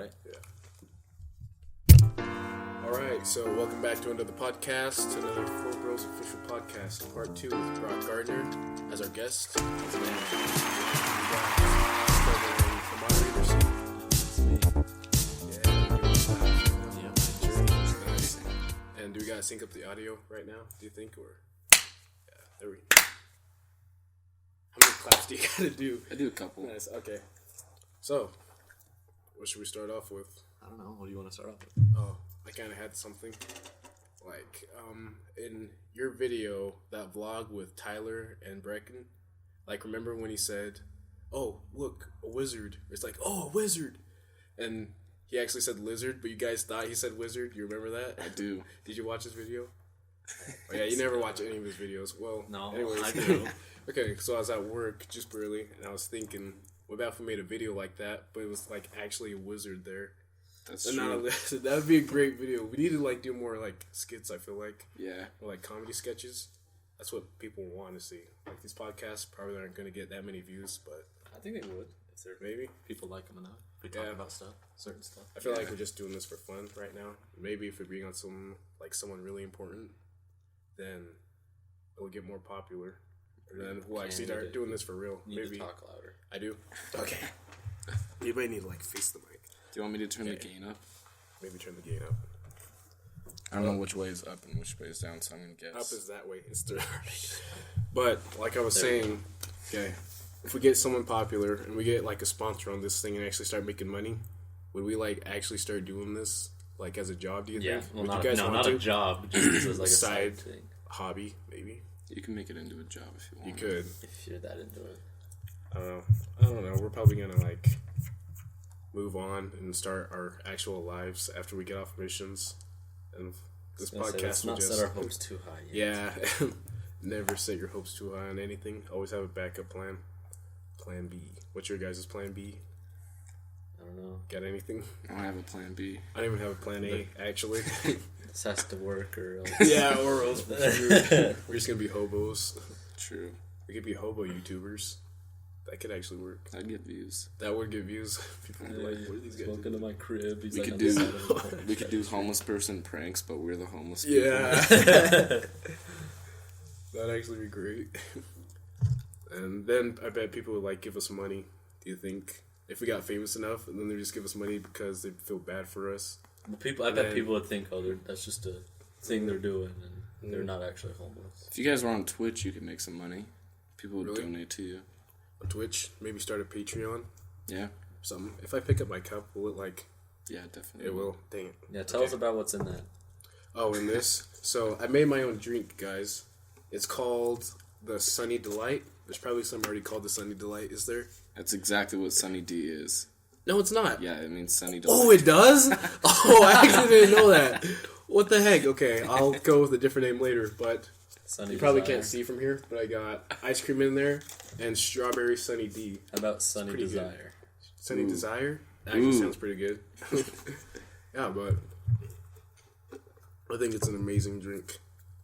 right? Yeah. Alright, so welcome back to another podcast, another Flo Bros official podcast, part 2 with Broc Gardner as our guest. And we got the moderator seat. Nice. And do we gotta sync up the audio right now, do you think? Or yeah, there we go. How many claps do you gotta do? I do a couple. Nice, okay. So, what should we start off with? I don't know. What do you want to start off with? Oh, I kind of had something. Like, in your video, that vlog with Tyler and Brecken, like, remember when he said, oh, look, a wizard. It's like, oh, a wizard. And he actually said lizard, but you guys thought he said wizard. You remember that? I do. Did you watch his video? Oh, yeah, you never watch any of his videos. Well, No, anyways. I do. Okay, so I was at work just barely, and I was thinking, what about if we made a video like that, but it was, like, actually a wizard there? That's And true. that would be a great video. We need to like do more like skits. I feel like, Yeah. or like comedy sketches. That's what people want to see. Like these podcasts probably aren't going to get that many views, but I think they would if they're maybe people like them enough. If we talk about stuff, certain stuff. I feel like we're just doing this for fun right now. Maybe if we bring on someone really important, then it'll get more popular. And then we'll actually start doing this for real. Need Maybe to talk louder. I do. Okay. Anybody need to like face the mic? Do you want me to turn the gain up? Maybe turn the gain up. I don't know which way is up and which way is down, so I'm gonna guess. Up is that way. It's the But like I was saying, okay, if we get someone popular and we get like a sponsor on this thing and actually start making money, would we like actually start doing this like as a job? Do you think? Well, would you guys want not to? a job, just as like a side thing. Hobby, maybe. You can make it into a job if you want. You could. If you're that into it. I don't know. We're probably gonna like move on and start our actual lives after we get off missions, and this podcast let's will not just set our hopes too high yet. Yeah. Never set your hopes too high on anything. Always have a backup plan. Plan B. What's your guys' plan B? I don't know. Got anything? I don't have a plan B. I don't even have a plan A, actually. This has to work or else. Yeah, or else we're screwed. We're just gonna be hobos. True. We could be hobo YouTubers. That could actually work. I'd get views. That would get views. People would be like, what are these guys Welcome doing? to my crib. He's We like could on the do side of the we could do homeless person pranks, but we're the homeless people. Yeah. That'd actually be great. And then I bet people would like give us money. Do you think? If we got famous enough, and then they just give us money because they feel bad for us. I bet people would think, oh, that's just a thing they're doing, and they're not actually homeless. If you guys were on Twitch, you could make some money. People would Really? donate to you. On Twitch, maybe start a Patreon. Yeah. Something. If I pick up my cup, will it like? Yeah, definitely. It will. Dang it. Yeah, tell us about what's in that. Oh, in this? So, I made my own drink, guys. It's called the Sunny Delight. There's probably some already called the Sunny Delight, is there? That's exactly what Sunny D is. No, it's not. Yeah, it means Sunny Delight. Oh, it does? Oh, I actually didn't know that. What the heck? Okay, I'll go with a different name later, but Sunny you probably Desire. can't see from here, but I got ice cream in there and strawberry Sunny D. How about Sunny pretty good. Desire? Sunny Ooh. Desire? That actually Ooh. sounds pretty good. Yeah, but I think it's an amazing drink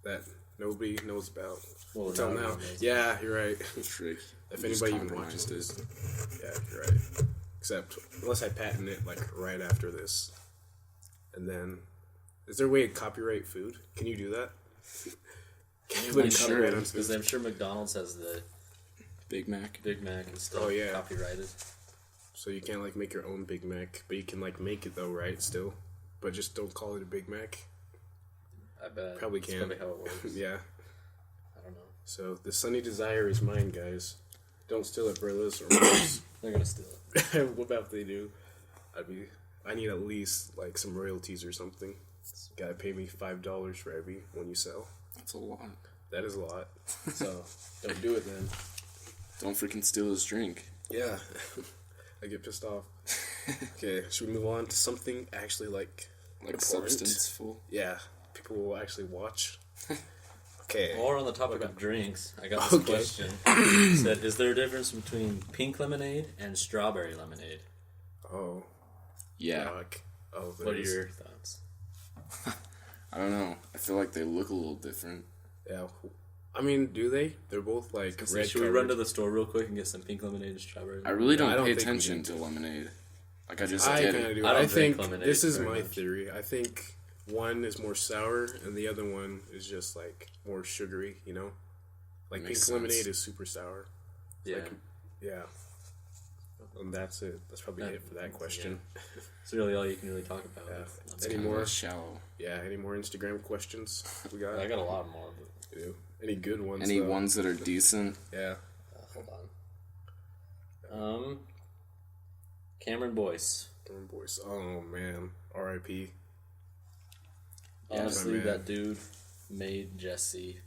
that nobody knows about Well, until not now. everyone knows. Yeah, you're right. Trick. If You just anybody even watches compromised this. Yeah, you're right. Except, unless I patent it, like, right after this. And then, is there a way to copyright food? Can you do that? Can you put I'm a sure, copyright on because food? I'm sure McDonald's has the Big Mac. Big Mac and stuff Oh, yeah. copyrighted. So you can't, like, make your own Big Mac, but you can, like, make it, though, right, still? But just don't call it a Big Mac. I bet. Probably That's can. probably how it works. Yeah. I don't know. So, the Sunny Desire is mine, guys. Don't steal it, Brillas, or else. They're gonna steal it. What about if they do? I need at least, like, some royalties or something. Gotta pay me $5 for every one you sell. That's a lot. That is a lot. So, don't do it then. Don't freaking steal his drink. Yeah. I get pissed off. Okay, should we move on to something actually, like important? Substanceful. Yeah, people will actually watch. Okay. Or on the topic of drinks, I got this question. It said, is there a difference between pink lemonade and strawberry lemonade? Oh. Yeah. Fuck. Oh, What are your thoughts? I don't know. I feel like they look a little different. Yeah. I mean, do they? They're both, like, red Should we run to the store real quick and get some pink lemonade and strawberry I lemonade? really I don't don't pay think we attention need to lemonade. Like, I just I get kind of it. do. I don't I drink think lemonade this is very my much. theory. I think one is more sour and the other one is just like more sugary. You know, like Makes pink sense. lemonade is super sour. Yeah. Like, yeah. And that's it. That's probably it for that question. It's really all you can really talk about. Yeah. That's Any Kind of more? shallow. Yeah. Any more Instagram questions we got? I got a lot more. But, You do? Any good ones? Any though? ones that are decent? Yeah. hold on. Cameron Boyce. Cameron Boyce. Oh man. R.I.P. Honestly, my man. that dude made Jesse.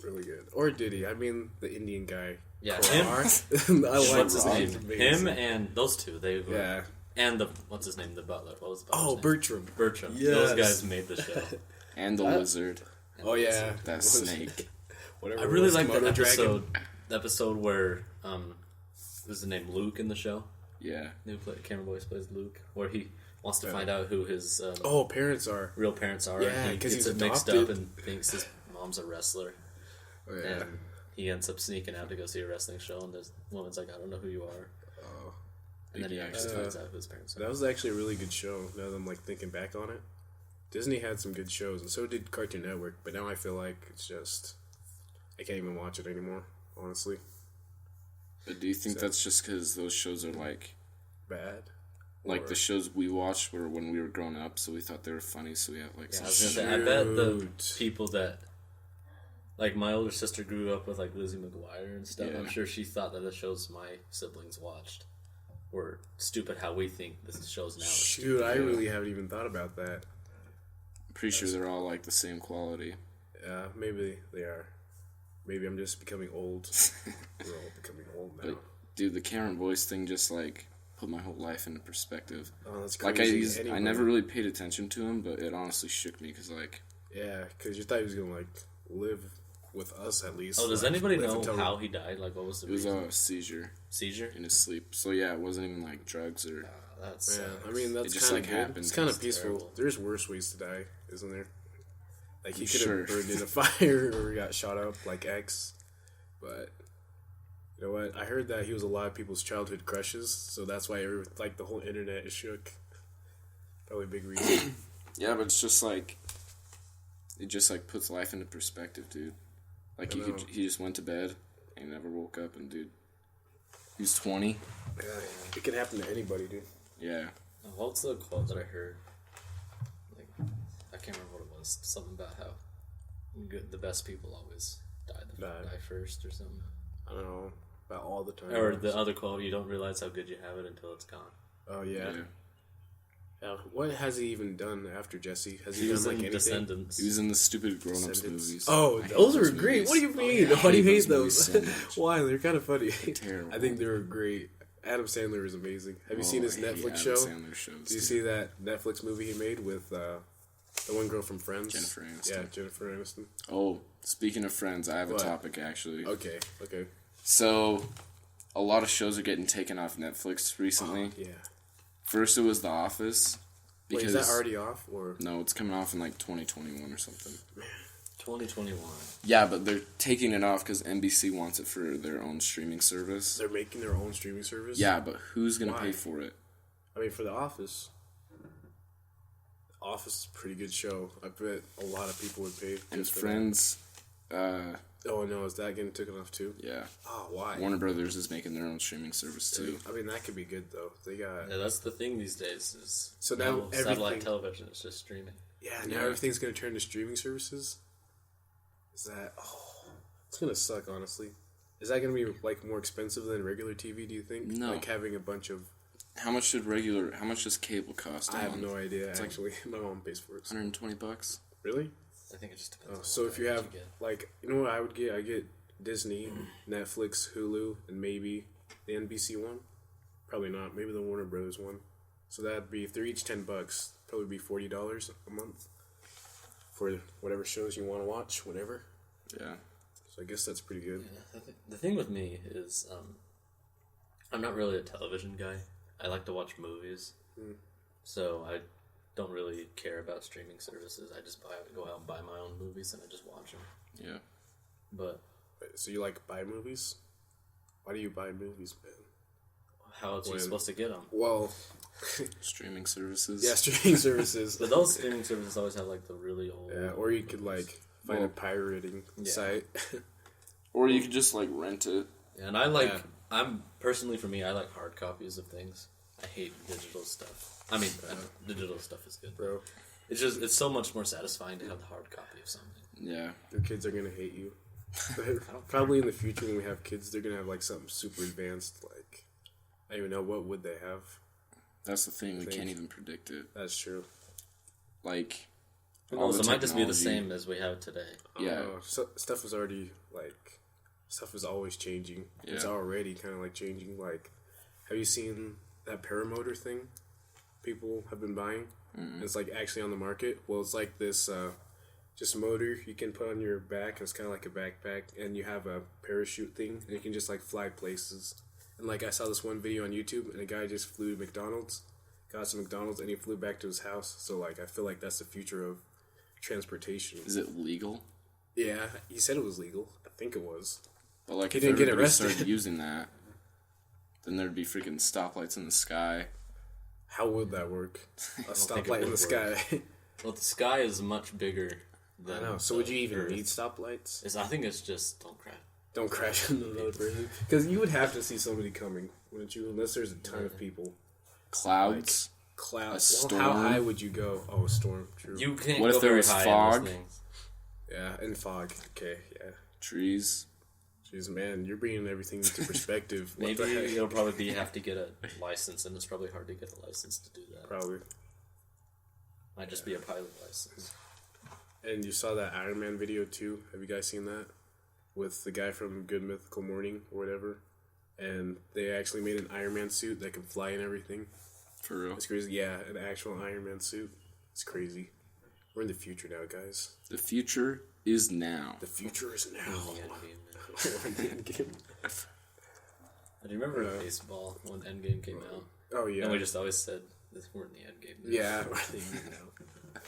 Really good. Or did he? I mean, the Indian guy. Yeah, Kar. him. I like What's his Broc. name? Amazing. Him and those two. They were, Yeah. And the what's his name? The butler. What was the butler's Oh, name? Bertram. Bertram. Yes. Those guys made the show. And the lizard. Oh yeah. That snake. Whatever. I really it was, like the Komodo episode. dragon. The episode where was the name Luke in the show? Yeah. Cameron Boyce plays Luke, where he wants to find out who his Oh, parents are. real parents are. Yeah, and he 'cause gets he's it mixed adopted. up and thinks his mom's a wrestler. Oh yeah. And he ends up sneaking out to go see a wrestling show, and this woman's like, "I don't know who you are," Oh. and then he actually finds out who his parents are. That was actually a really good show. Now that I'm like thinking back on it, Disney had some good shows, and so did Cartoon Network. But now I feel like it's just I can't even watch it anymore. Honestly, But do you think that's just because those shows are like bad. the shows we watched were when we were growing up, so we thought they were funny, so we have like Yeah, some I was gonna shit. say, I bet the Shoot. people that, like my older sister grew up with like Lizzie McGuire and stuff. Yeah. I'm sure she thought that the shows my siblings watched were stupid how we think the shows now are stupid. Shoot, I really haven't even thought about that. Pretty sure they're all like the same quality. Maybe they are. Maybe I'm just becoming old. We're all becoming old now. But dude, the Cameron Boyce thing just like put my whole life into perspective. Oh, that's Like crazy. I never really paid attention to him, but it honestly shook me because like Yeah, because you thought he was gonna like live with us at least. Oh, does like, anybody live know until- how he died? Like, what was the it was reason? a seizure Seizure? in his sleep. So yeah, it wasn't even like drugs or. That's Yeah, I mean that's just, kind like, of good. happened. It's kind of It's peaceful. terrible. There's worse ways to die, isn't there? Like he could Sure. have burned in a fire or got shot up like X. But you know what? I heard that he was a lot of people's childhood crushes, so that's why like the whole internet is shook. Probably a big reason. Yeah, but it's just like it just like puts life into perspective, dude. Like I know. he just went to bed and never woke up, and dude, he was 20. Yeah, it can happen to anybody, dude. Yeah, What's the quote that I heard? Like, I can't remember what it was. Something about how the best people always die first or something. I don't know about all the time. Or the other quote, you don't realize how good you have it until it's gone. Oh yeah. yeah. What has he even done after Jesse? Has he, He done was like in anything? Descendants. He was in the stupid Grown Ups Descendants. movies. Oh, I hate those were great. movies. What do you mean? Yeah, Why do you hate movies those? so much. Why? They're kind of funny. Terrible. I think they were great. Adam Sandler is amazing. Have you seen his I hate Netflix Adam show? Sandler shows, Did you dude. see that Netflix movie he made with the one girl from Friends? Jennifer Aniston. Yeah, Jennifer Aniston. Oh, speaking of Friends, I have What? a topic actually. Okay. So, a lot of shows are getting taken off Netflix recently. Yeah. First, it was The Office. Wait, is that already off or? No, it's coming off in like 2021 or something. 2021. Yeah, but they're taking it off because NBC wants it for their own streaming service. They're making their own streaming service? Yeah, but who's gonna Why? pay for it? I mean, for The Office. The Office is a pretty good show. I bet a lot of people would pay. And just for Friends, that. Oh no, is that getting taken off too? yeah, Oh, why? Warner Brothers is making their own streaming service too. I mean, that could be good though. They got Yeah, that's the thing these days is So now satellite everything- television is just streaming. now Yeah. everything's gonna turn to streaming services. Is that? Oh, it's gonna suck. Honestly, is that gonna be like more expensive than regular TV? Do you think? No. Like having a bunch of. How much does cable cost? I have Alan? no idea. like- Actually, my mom pays for it. $120. Really? I think it just depends. Oh, on so what if you package have get. like, you know what I would get? I get Disney, Netflix, Hulu, and maybe the NBC one. Probably not. Maybe the Warner Brothers one. So that'd be if they're each $10, probably be $40 a month for whatever shows you want to watch, whatever. Yeah. So I guess that's pretty good. Yeah, the thing with me is I'm not really a television guy. I like to watch movies. So I don't really care about streaming services. I just go out and buy my own movies and I just watch them. Yeah. But So you like buy movies? Why do you buy movies, man? how else are you When- supposed to get them? Well, Streaming services. Yeah, streaming services. But those streaming services always have like the really old. Yeah, or you could like find a pirating site. Or you could just like rent it. Yeah, and I like. Yeah. I'm personally for me, I like hard copies of things. I hate digital stuff. I mean, digital stuff is good, bro. It's so much more satisfying to have the hard copy of something. Yeah, your kids are gonna hate you. Probably in the future when we have kids, they're gonna have like something super advanced. Like, I don't even know what would they have. That's the thing. We can't even predict it. That's true. Like, also, it might just be the same as we have today. Yeah, stuff is already like, stuff is always changing. Yeah. It's already kind of like changing. Like, have you seen that paramotor thing people have been buying? Mm-hmm. It's like actually on the market. Well, it's like this just motor you can put on your back. And it's kind of like a backpack, and you have a parachute thing, and you can just like fly places. And like I saw this one video on YouTube, and a guy just flew to McDonald's, got some McDonald's, and he flew back to his house. So like I feel like that's the future of transportation. Is it legal? Yeah, he said it was legal. I think it was. But like, he didn't get arrested. Started using that, then there'd be freaking stoplights in the sky. How would that work? A stoplight in the sky. Well, the sky is much bigger than. I know. So would you even need stoplights? I think it's just don't crash. Don't crash into another person. Because you would have to see somebody coming, wouldn't you? Unless there's a ton of people. Clouds. Like, clouds. Well, how high would you go? Oh, a storm. True. You can't what go if there very was high fog? In those things. Yeah, and fog. Okay, yeah. Trees. Jeez, man, you're bringing everything into perspective. Maybe you'll probably have to get a license, and it's probably hard to get a license to do that. Probably. Might just be a pilot license. And you saw that Iron Man video, too? Have you guys seen that? With the guy from Good Mythical Morning, or whatever. And they actually made an Iron Man suit that can fly and everything. For real? It's crazy. Yeah, an actual Iron Man suit. It's crazy. We're in the future now, guys. The future is now. The future is now. We're in the Endgame. Do you remember baseball when Endgame came out? Oh, yeah. And we just always said, we're in the Endgame now. Yeah. We're in the Endgame now.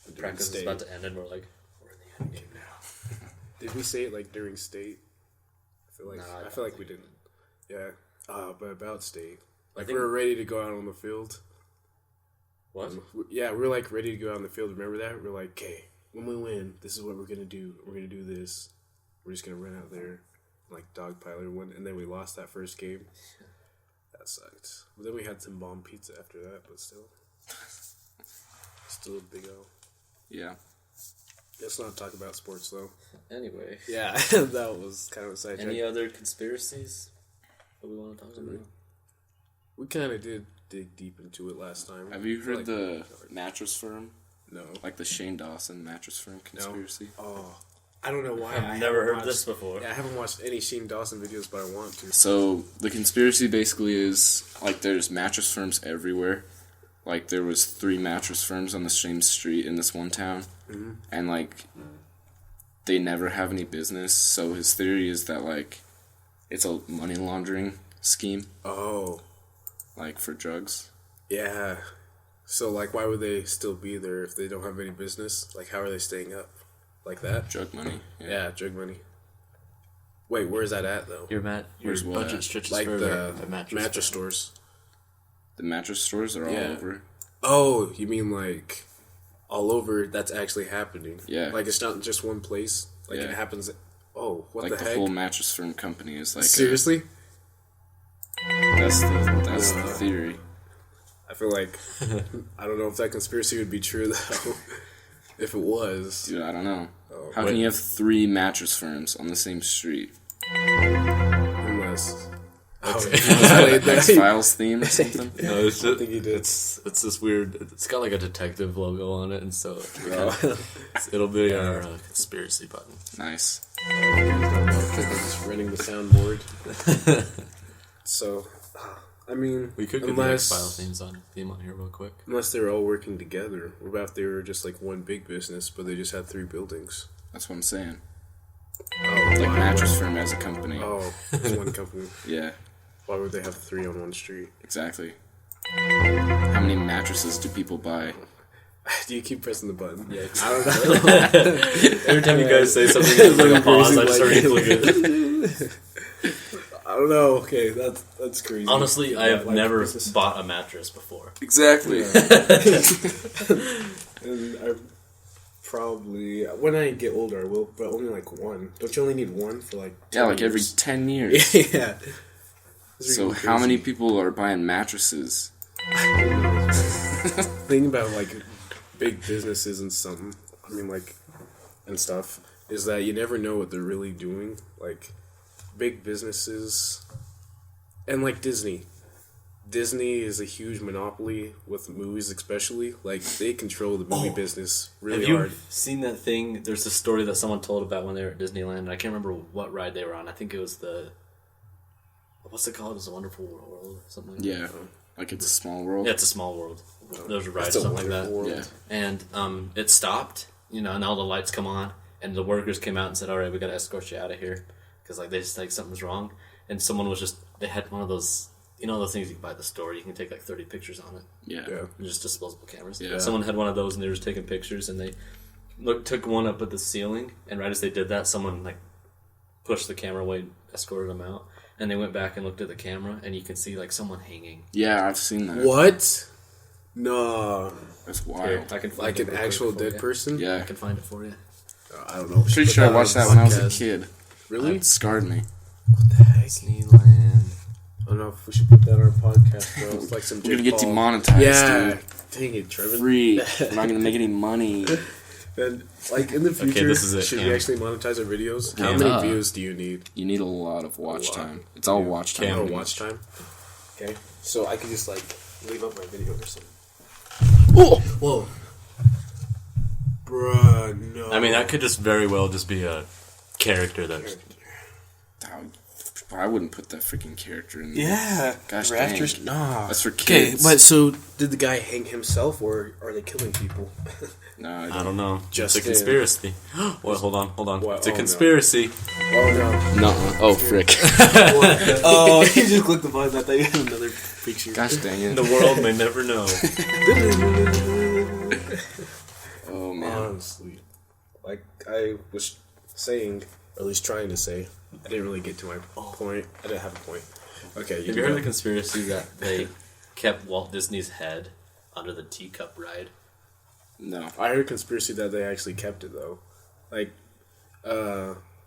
The practice is about to end, and we're like, we're in the Endgame now. Did we say it like during state? I feel like we didn't. Yeah. But about state. Like, we were ready to go out on the field. What? Yeah, we were like ready to go out on the field. Remember that? We're like, okay, when we win, this is what we're going to do. We're going to do this. We're just going to run out there, like dogpile everyone. And then we lost that first game. That sucked. But then we had some bomb pizza after that, but still. Still a big O. Yeah. Let's not talk about sports, though. Anyway. Yeah, that was kind of a sidetrack. Any other conspiracies that we want to talk about? We kind of did dig deep into it last time. Have you heard the mattress firm? No. Like the Shane Dawson mattress firm conspiracy? No. Oh. I don't know why. I've never heard this before. Yeah, I haven't watched any Shane Dawson videos, but I want to. So, the conspiracy basically is, like, there's mattress firms everywhere. Like, there was 3 mattress firms on the same street in this one town. Mm-hmm. And, like, they never have any business. So, his theory is that, like, it's a money laundering scheme. Oh. Like, for drugs. Yeah. So, like, why would they still be there if they don't have any business? Like, how are they staying up? Like that? Drug money. Yeah, drug money. Wait, where's that at, though? Your budget stretches like further. The mattress stores. The mattress stores are all over. Oh, you mean like all over that's actually happening? Yeah. Like it's not just one place? Like it happens... Oh, what the heck? Like the whole mattress firm company is like... Seriously? That's the theory. I feel like... I don't know if that conspiracy would be true, though. If it was. Dude, I don't know. How can you have 3 mattress firms on the same street? Unless... X-Files theme or something? No, it's just, I think he did. It's this weird... It's got like a detective logo on it, and so... it'll be our conspiracy button. Nice. Just running the soundboard. So... I mean, we could get the X-Files theme on here real quick. Unless they were all working together. What about if they were just like one big business, but they just had 3 buildings? That's what I'm saying. Oh, like mattress firm as a company. Oh, it's one company. Yeah. Why would they have 3 on one street? Exactly. How many mattresses do people buy? Do you keep pressing the button? Yeah. I don't know. Every time you guys say something, there's like a pause. I just start clicking. I don't know. Okay, that's crazy. Honestly, I have never bought a mattress before. Exactly. And I probably, when I get older, I will, but only like one. Don't you only need one for like 10 like every years? 10 years. Yeah. So how many people are buying mattresses? Thinking about like big businesses and something, I mean like, and stuff, is that you never know what they're really doing. Like, big businesses, and like Disney. Disney is a huge monopoly with movies, especially. Like, they control the movie business really hard. Have you seen that thing? There's a story that someone told about when they were at Disneyland, and I can't remember what ride they were on. I think it was what's it called? It's a Wonderful World, something like that. Yeah, like It's a Small World. Yeah, It's a Small World. There's a ride, something like that. World. Yeah. And it stopped, and all the lights come on, and the workers came out and said, "All right, we got to escort you out of here," because like they just like something was wrong, and someone was they had one of those. Those things you can buy at the store. You can take like 30 pictures on it. Yeah. Just disposable cameras. Yeah. Someone had one of those and they were just taking pictures and they took one up at the ceiling, and right as they did that, someone like pushed the camera away and escorted them out. And they went back and looked at the camera and you can see like someone hanging. Yeah, I've seen that. What? No. That's wild. Here, I can find Like it an real actual quick for dead you. person? Yeah. I can find it for you. I don't know. Pretty sure I watched that when I was a kid. Really? It scarred me. What the heck? Disneyland. I don't know if we should put that on our podcast, bro. It's like some We're gonna Jake get Paul. demonetized, Yeah. dude. Dang it, Trevor. Free. We're not gonna make any money. And like in the future, this is it, should Cam. we actually monetize our videos? How Cam. many views do you need? You need a lot of watch A lot. time. It's all watch time. Cam. Oh, watch time. Okay, so I could just like leave up my video or something. Oh! Whoa, bruh, no. I mean, that could just very well just be a character that's... I wouldn't put that freaking character in there. Yeah. Gosh Rafters. dang. Nah. That's for Okay, kids. but so did the guy hang himself, or are they killing people? No, I don't know. Justin. It's a conspiracy. Well, hold on. What? It's a Oh, no. conspiracy. Oh no. No. Oh, frick. Oh, you just clicked the button. I thought you had another picture. Gosh dang it. The world may never know. Oh, man. Honestly, like I was saying, or at least trying to say, I didn't really get to my point. I didn't have a point. Okay, Have you heard of the conspiracy that they kept Walt Disney's head under the teacup ride? No. I heard a conspiracy that they actually kept it though. Like,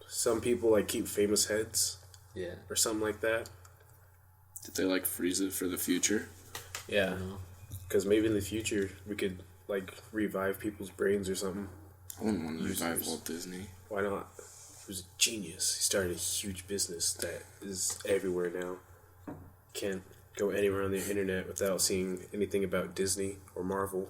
some people like keep famous heads Yeah. or something like that. Did they, like, freeze it for the future? Yeah, because maybe in the future we could like revive people's brains or something. I wouldn't want to revive Users. Walt Disney. Why not? He was a genius. He started a huge business that is everywhere now. Can't go anywhere on the internet without seeing anything about Disney or Marvel,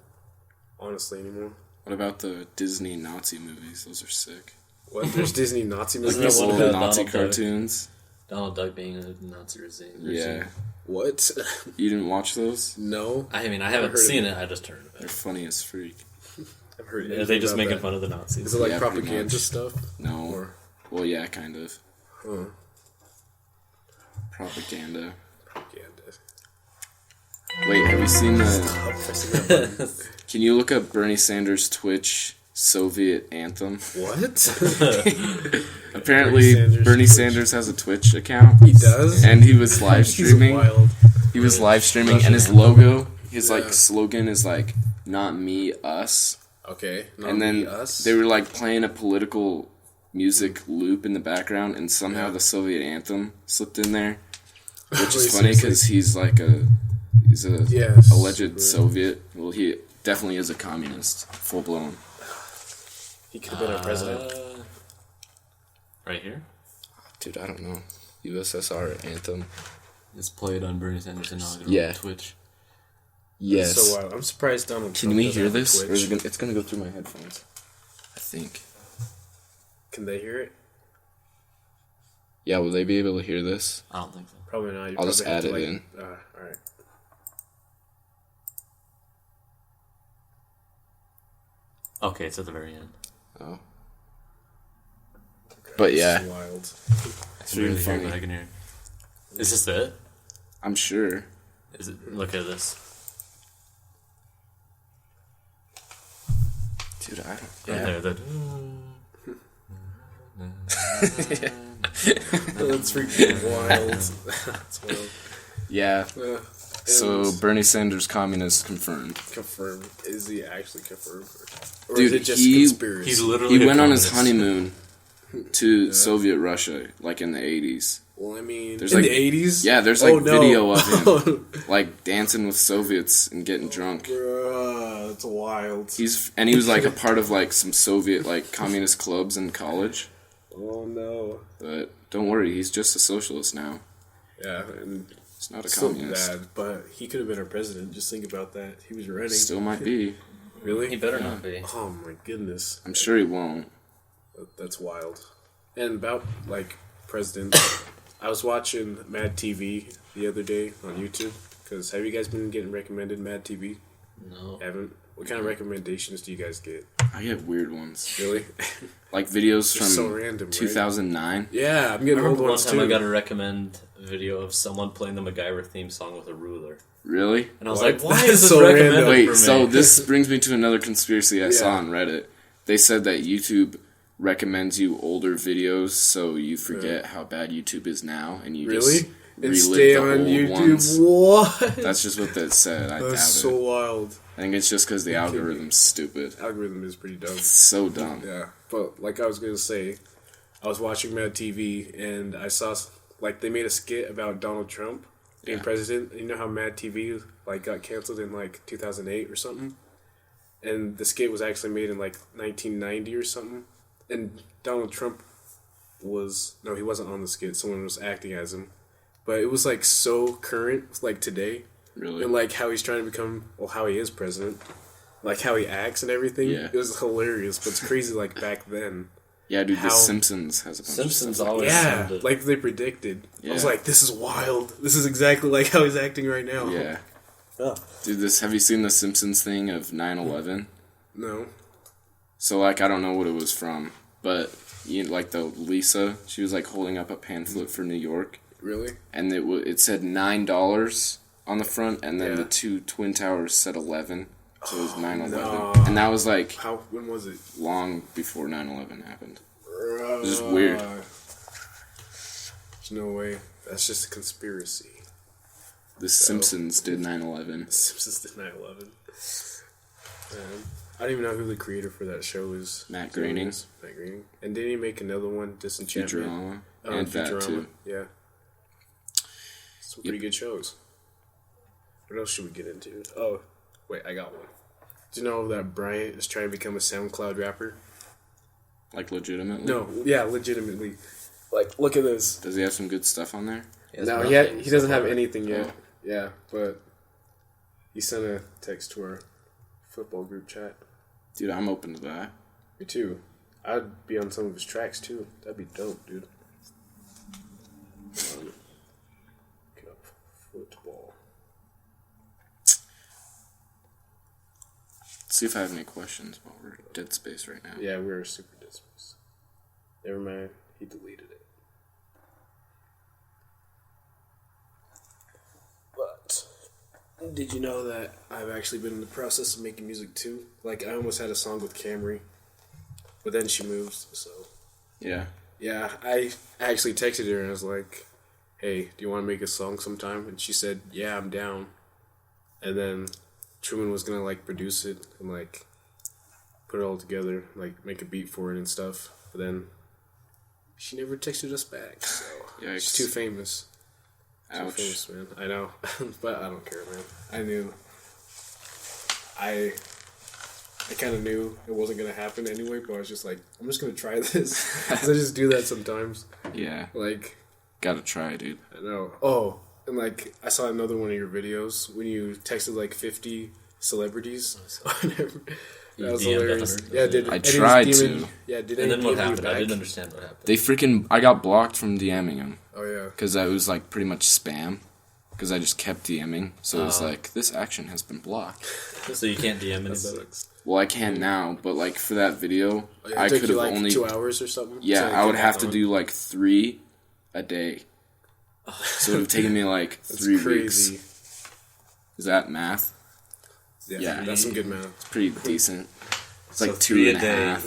honestly, anymore. What about the Disney Nazi movies? Those are sick. What? There's Disney Nazi movies? Isn't there one Old about Nazi Donald Duck? cartoons. Donald Duck being a Nazi regime. Yeah. What? You didn't watch those? No. I mean, I haven't heard of seen it. it. I just heard They're of funny as freak. I've heard it. Are they just about making that. fun of the Nazis? Is it like Yeah, pretty propaganda much. stuff? No. Or, Well, yeah, kind of. huh, Propaganda. propaganda. Wait, have you seen the... Stop pressing that button. Can you look up Bernie Sanders' Twitch Soviet anthem? What? Apparently, Sanders' Bernie Twitch. Sanders has a Twitch account. He does? And he was live He's streaming. wild. He was live streaming, Russian and his anthem. logo, his Yeah. like slogan is like "Not me, us." Okay. Not And then me, us. they were like playing a political music loop in the background, and somehow Yeah. the Soviet anthem slipped in there, which Wait, is funny seriously? because he's a Yes. alleged Soviet. Well, he definitely is a communist, full blown. He could have been our president. Right here? Dude, I don't know. USSR anthem. It's played on Bernie Sanders' inaugural Yeah. Twitch. Yes. So wild. I'm surprised Donald Can Trump we doesn't hear have a this? Or Twitch. is it gonna, it's gonna go through my headphones. I think. Can they hear it? Yeah, will they be able to hear this? I don't think so. Probably not. You I'll just probably have add to, it in. Alright. Okay, it's at the very end. Oh. But yeah, This is wild. it's really Hear, funny. but I can hear. Is this it? I'm sure. Is it? Look at this. Dude, I don't... Right Yeah. there. The... That's freaking wild. That's wild. Yeah. So Bernie Sanders communist confirmed. Confirmed. Is he actually confirmed? Or Dude, is it just conspiracy? He's literally He went on his communist. honeymoon to Soviet Russia, like in the 80s. Well, I mean, There's in like- the 80s? Yeah, there's like video of him like dancing with Soviets and getting drunk. Bruh, that's wild. He was like a part of like some Soviet like communist clubs in college. Oh no. But don't worry, he's just a socialist now. Yeah, and He's not a still communist. bad, but he could have been our president. Just think about that. He was running. Still might be. Really? He better not be. Oh my goodness. I'm sure he won't. That's wild. And about like presidents, I was watching Mad TV the other day on YouTube. Because have you guys been getting recommended Mad TV? No. Haven't. What kind of recommendations do you guys get? I get weird ones. Really? Like videos They're from so random, right? 2009. Yeah, I'm I getting old remember one ones time too. I got to recommend a video of someone playing the MacGyver theme song with a ruler. Really? And I was What? like, why That's is this so recommended random. Wait, for me? so this brings me to another conspiracy I saw Yeah. on Reddit. They said that YouTube recommends you older videos so you forget how bad YouTube is now and you Really? just And relive stay the on old YouTube? ones. What? That's just what that said. I doubt That's so it. wild. I think it's just because the kidding me? algorithm's stupid. Algorithm is pretty dumb. It's so dumb. Yeah, but like I was gonna say, I was watching Mad TV and I saw like they made a skit about Donald Trump being Yeah. president. You know how Mad TV like got canceled in like 2008 or something, and the skit was actually made in like 1990 or something. And Donald Trump he wasn't on the skit. Someone was acting as him, but it was like so current, like today, Really? and like how he's trying to become, how he is president, like how he acts and everything. Yeah. It was hilarious, but it's crazy. Like back then. Yeah, dude, How- The Simpsons has a bunch Simpsons of stuff. always Yeah, sounded... like they predicted. I was Yeah. like, this is wild. This is exactly like how he's acting right now. Yeah. Oh. Dude, have you seen the Simpsons thing of 9/11? No. So, like, I don't know what it was from, but, like, Lisa, she was, like, holding up a pamphlet for New York, Really? and it said $9 on the front, and then Yeah. the two Twin Towers said 11, so it was 9/11. no. And that was, like, When was it? long before 9/11 happened. was just weird. There's no way. That's just a conspiracy. The Simpsons did 9/11. The Simpsons did 9/11. I don't even know who the creator for that show is. Matt Groening. Matt Groening. And didn't he make another one, Disenchantment? Futurama. And that, Futurama. too. Yeah. Some pretty good shows. What else should we get into? Oh, wait, I got one. Do you know that Bryant is trying to become a SoundCloud rapper? Like, legitimately? No, yeah, legitimately. Like, look at this. Does he have some good stuff on there? has No, nothing he so doesn't have far. anything yet. Oh. Yeah, but he sent a text to our football group chat. Dude, I'm open to that. Me too. I'd be on some of his tracks too. That'd be dope, dude. Look up football. Let's see if I have any questions while we're dead space right now. Yeah, we're super dismissed. Never mind. He deleted it. But did you know that I've actually been in the process of making music too? Like I almost had a song with Camry, but then she moved, so Yeah. yeah, I actually texted her and I was like, hey, do you want to make a song sometime? And she said, yeah, I'm down. And then Truman was gonna like produce it and like put it all together, like make a beat for it and stuff. But then she never texted us back, so Yikes. she's too famous. Too Ouch. famous, man. I know, but I don't care, man. I knew. I kind of knew it wasn't gonna happen anyway, but I was just like, I'm just gonna try this. 'Cause I just do that sometimes. Yeah. Like, Gotta try, dude. I know. Oh, and like I saw another one of your videos when you texted like 50 celebrities. You That was DM'd hilarious. 100? Yeah, did I any tried DM to. Yeah, did And any then what DM you happened? I back? didn't understand what happened. I got blocked from DMing him. Oh yeah. Because that was, like, pretty much spam. Because I just kept DMing. So it was like, this action has been blocked. So you can't DM anybody? Sucks. Well, I can now, but, like, for that video, Oh, yeah, I it took could you have like only... 2 hours or something. Yeah, to I would get have back to on? do, like, 3 a day. So it would have taken me, like, That's 3 crazy. weeks. Is that math? Yeah, Yeah. that's some good math. It's pretty decent. It's So like 2 3 a and a day. half.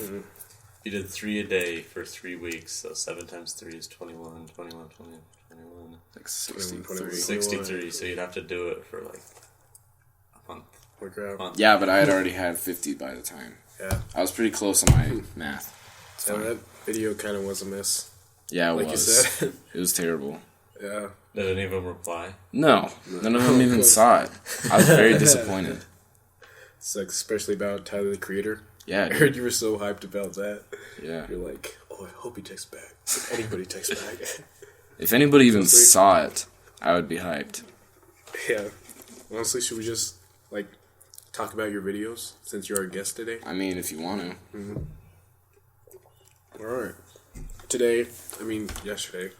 You did 3 a day for 3 weeks, so 7 times 3 is 21, 21, 20, 21. Like 63. 63, so you'd have to do it for like a month. Yeah, but I had already had 50 by the time. Yeah. I was pretty close on my math. Yeah, that video kind of was a miss. Yeah, it like was. You said. It was terrible. Yeah. Did any of them reply? No, none of them even saw it. I was very disappointed. It's like especially about Tyler the Creator. Yeah, I heard you were so hyped about that. Yeah. You're like, oh, I hope he texts back. If anybody texts back. If anybody even saw it, I would be hyped. Yeah. Honestly, should we just, like, talk about your videos since you're our guest today? I mean, if you want to. Mm-hmm. Alright. Today, yesterday.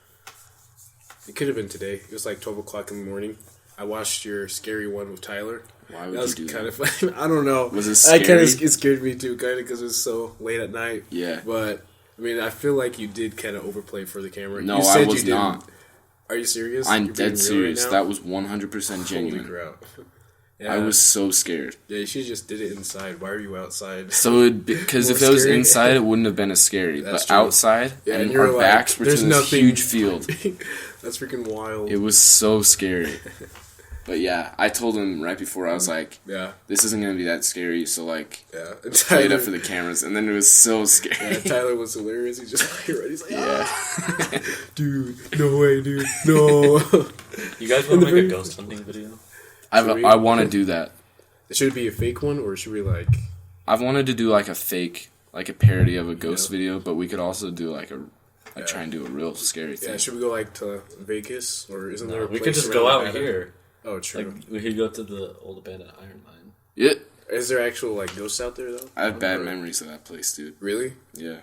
It could have been today. It was like 12 o'clock in the morning. I watched your scary one with Tyler. Why would that was you do kind that? of fun. I don't know. Was it scary? It scared me too, kind of, because it was so late at night. Yeah. But, I feel like you did kind of overplay for the camera. No, you said I was you not. Didn't. Are you serious? I'm You're being dead real serious. right now? That was 100% genuine. Holy crap. Yeah. I was so scared. Yeah, you should have just did it inside. Why are you outside? So because if it was scary? inside, it wouldn't have been as scary. That's But true. outside, Yeah, and you were our like, backs were to "There's this nothing." huge field. That's freaking wild. It was so scary. But yeah, I told him right before, I was like, yeah, this isn't going to be that scary, so like, yeah. And play it up for the cameras. And then it was so scary. Yeah, Tyler was hilarious. He's just like, ready. He's like, Yeah. Dude, no way, dude, no. You guys want to make a ghost hunting video? I want to do that. Should it be a fake one, or should we like... I've wanted to do like a fake, like a parody of a ghost video, but we could also do like try and do a real scary thing. Yeah, should we go like to Vegas, or isn't there a We place could just around go out Nevada? here. Oh, true. Like, we could go to the old abandoned iron mine. Yeah. Is there actual like ghosts out there though? I have bad memories of that place, dude. Really? Yeah.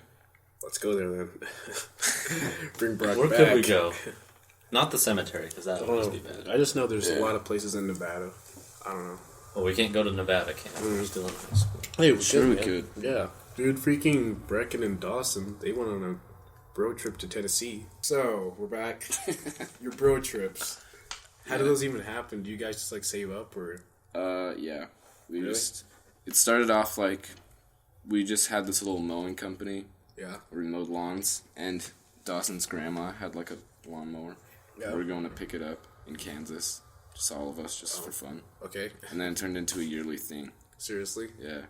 Let's go there then. Bring Broc Where back. could we go? Not the cemetery, because that I would don't just know. be bad. I just know there's a lot of places in Nevada. I don't know. Well, we can't go to Nevada, can we? We're still in high school. Hey, we Sure we man. could. Yeah. Dude, freaking Brecken and Dawson, they went on a road trip to Tennessee. So, we're back. Your bro trips. How do those even happen? Do you guys just like save up or? Yeah. We Really? it started off like, we just had this little mowing company. Yeah. Where we mowed lawns, and Dawson's grandma had like a lawnmower. Yeah. We were going to pick it up in Kansas. Just all of us, just for fun. Okay. And then it turned into a yearly thing. Seriously? Yeah.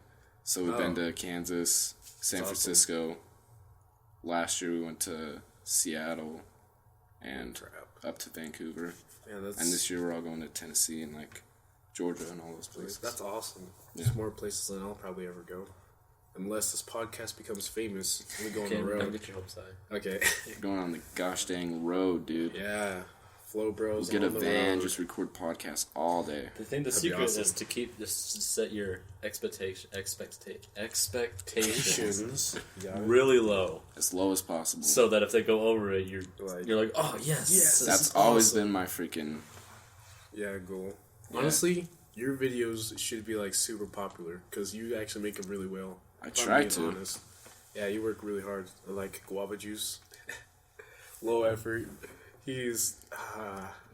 So we've been to Kansas, San That's awesome. Francisco. Last year we went to Seattle and up to Vancouver. Yeah, that's. And this year we're all going to Tennessee and like Georgia and all those places. That's awesome. Yeah. There's more places than I'll probably ever go. Unless this podcast becomes famous, we go on Okay, the don't road. get your hopes high. Okay. We're going on the gosh dang road, dude. Yeah. Flo Bros. Get a on the van, road. just record podcasts all day. The thing, the That'd be secret awesome. is to set your expectations You got it? really low, As low as possible. so that if they go over it, you're Like- like, oh yes, Yes, this That's is always awesome." been my freaking... Yeah, goal. Yeah. Honestly, your videos should be like super popular because you actually make them really well. I If I'm try being to. honest. Yeah, you work really hard. Like guava juice, low effort. He's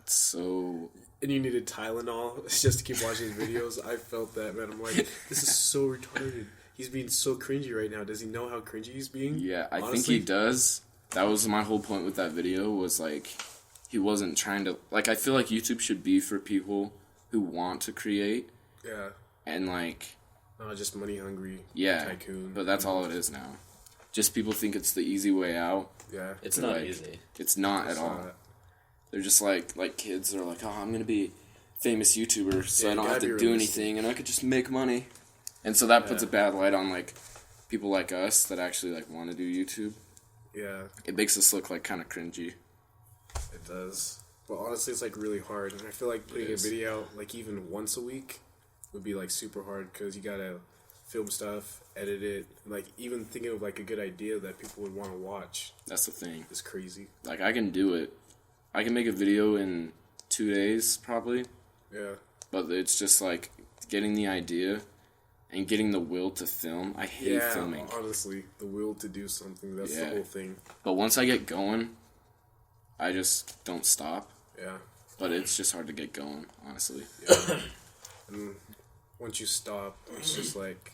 So... and you needed Tylenol just to keep watching his videos. I felt that, man. I'm like, this is so retarded. He's being so cringy right now. Does he know how cringy he's being? Yeah, I think Honestly? he does. That was my whole point with that video, was like, he wasn't trying to... Like, I feel like YouTube should be for people who want to create, Yeah. and like... Just money hungry. Yeah, Tycoon. but that's all it is now. Just people think it's the easy way out. Yeah. It's They're not like- easy. It's not It's at all. not. They're just like kids are like, oh, I'm gonna be a famous YouTuber, so Yeah, I don't you have gotta to be do realistic. anything, and I could just make money. And so that puts a Yeah. bad light on like people like us that actually like want to do YouTube. Yeah, It makes us look like kind of cringy. it does. But honestly, it's like really hard. And I feel like putting a is. video out like even once a week would be like super hard because you gotta film stuff, edit it, and, like even thinking of like a good idea that people would want to watch That's the thing. is crazy. Like I can do it. I can make a video in 2 days probably, Yeah, but it's just like getting the idea and getting the will to film. I hate filming. honestly, the will to do something—that's the Yeah. whole thing. But once I get going, I just don't stop. Yeah, But it's just hard to get going, honestly. yeah. And once you stop, it's just like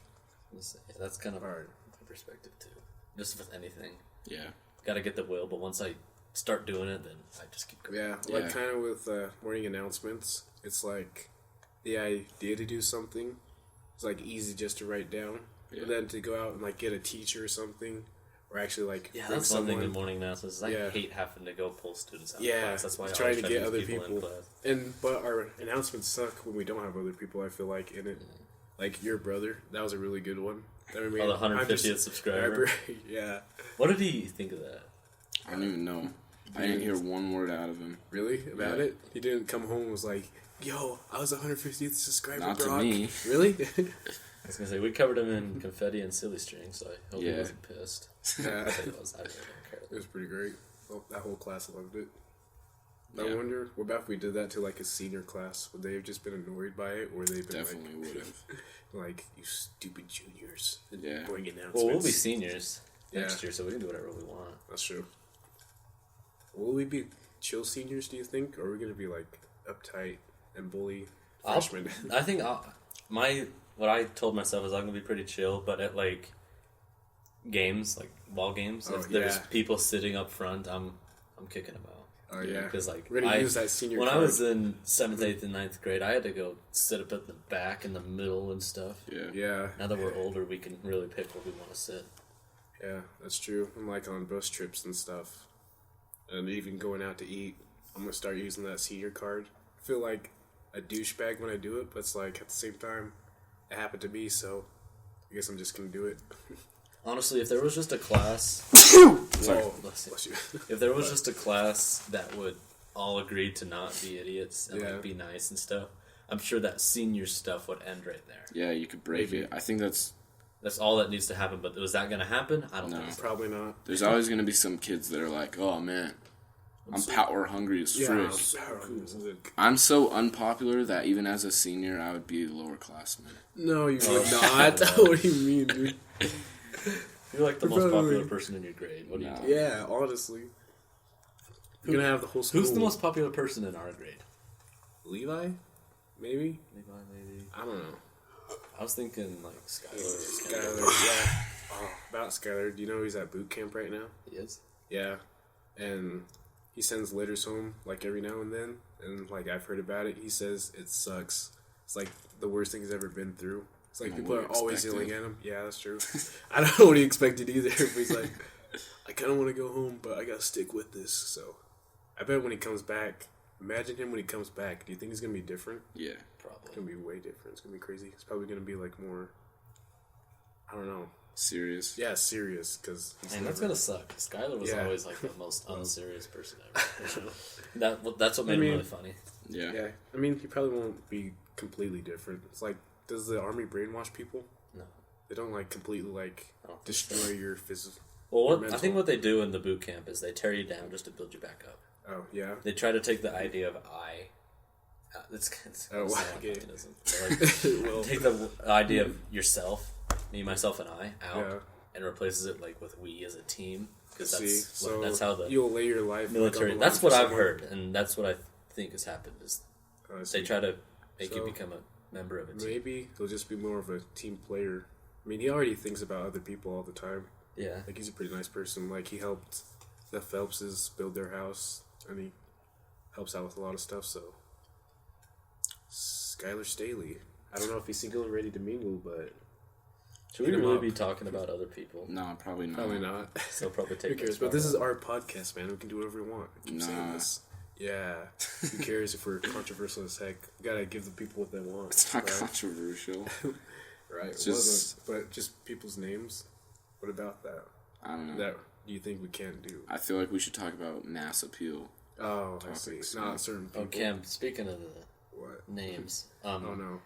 Yeah, that's kind of hard. my perspective too. just with anything. Yeah. Got to get the will, but once I start doing it, then I just keep going. Yeah, like kind of with morning announcements, it's like the idea to do something is like easy just to write down, but then to go out and like get a teacher or something, or actually like yeah, that's one thing in morning announcements. I hate having to go pull students out of class. That's why I trying always to get other in people. class. But our announcements suck when we don't have other people. I feel like in it, like your brother, that was a really good one. The 150th subscriber. Yeah. What did he think of that? I don't even know. I didn't hear one word out of him. Really? About it? He didn't come home and was like, yo, I was 150th subscriber, Not Broc. to me. Really? I was going to say, we covered him in confetti and silly string, so I hope he wasn't pissed. Yeah. I think it was. I really don't care. It was pretty great. Well, that whole class loved it. Yeah. I wonder, what about if we did that to like a senior class? Would they have just been annoyed by it? Or they've been Definitely would have. like, you stupid juniors. Yeah. Boring announcements. Well, we'll be seniors next year, so we can do whatever we want. That's true. Will we be chill seniors, do you think? Or are we going to be like uptight and bully freshmen? I think what I told myself is I'm going to be pretty chill, but at like games, like ball games, if there's people sitting up front, I'm kicking them out. Oh, yeah. Because like we're going to use that senior when card. I was in 7th, 8th, and 9th grade, I had to go sit up at the back in the middle and stuff. Yeah. Yeah. Now that we're older, we can really pick where we want to sit. Yeah, that's true. I'm like on bus trips and stuff. And even going out to eat, I'm going to start using that senior card. I feel like a douchebag when I do it, but it's like at the same time, it happened to me, so I guess I'm just going to do it. Honestly, if there was just a class... Whoa, bless you. If there was just a class that would all agree to not be idiots and like, be nice and stuff, I'm sure that senior stuff would end right there. Yeah, you could break it. I think that's all that needs to happen, but was that going to happen? I don't think so. Probably not. There's always going to be some kids that are like, oh man, I'm power hungry as frick. I'm so unpopular that even as a senior, I would be a lower classman. No, you would not. What do you mean, dude? You're like the most popular person in your grade. What do you think? Yeah, honestly. You're going to have the whole school. Who's the most popular person in our grade? Levi? Maybe? Levi, maybe. I don't know. I was thinking like Skylar. Yeah. Oh, about Skylar. Do you know he's at boot camp right now? He is? Yeah. And he sends letters home like every now and then. And like I've heard about it. He says it sucks. It's like the worst thing he's ever been through. It's like people are always yelling at him. Yeah, that's true. I don't know what he expected either. But he's like, I kind of want to go home, but I got to stick with this. So I bet when he comes back, imagine him when he comes back. Do you think he's going to be different? Yeah. Probably. It's going to be way different. It's going to be crazy. It's probably going to be like more, I don't know. Serious? Yeah, serious. Cause that's going to suck. Skylar was always like the most unserious person ever. That's what made him really funny. Yeah. Yeah. I mean, he probably won't be completely different. It's like, does the army brainwash people? No. They don't like completely like destroy your physical. Well, I think what they do in the boot camp is they tear you down just to build you back up. Oh yeah. They try to take the idea of I. It's communism. Like, take the idea of yourself, me, myself, and I out, and replaces it like with we as a team. Because that's how the you'll lay your life military. Like that's what I've heard, and that's what I think has happened. Is they try to make you become a member of a team. Maybe he'll just be more of a team player. I mean, he already thinks about other people all the time. Yeah. Like, he's a pretty nice person. Like, he helped the Phelpses build their house, and he helps out with a lot of stuff, so. Skylar Staley. I don't know if he's single and ready to mingle, but. Should we really be talking about other people? No, probably not. Probably not. So probably take Who cares? But this is our podcast, man. We can do whatever we want. I keep saying this. Yeah. Who cares if we're controversial as heck? We gotta give the people what they want. It's not controversial. Right. It's it just, wasn't. But just people's names. What about that? I don't know. That do you think we can't do? I feel like we should talk about mass appeal. Oh, I see. Not certain people. Oh, Cam, speaking of the names. Oh, no.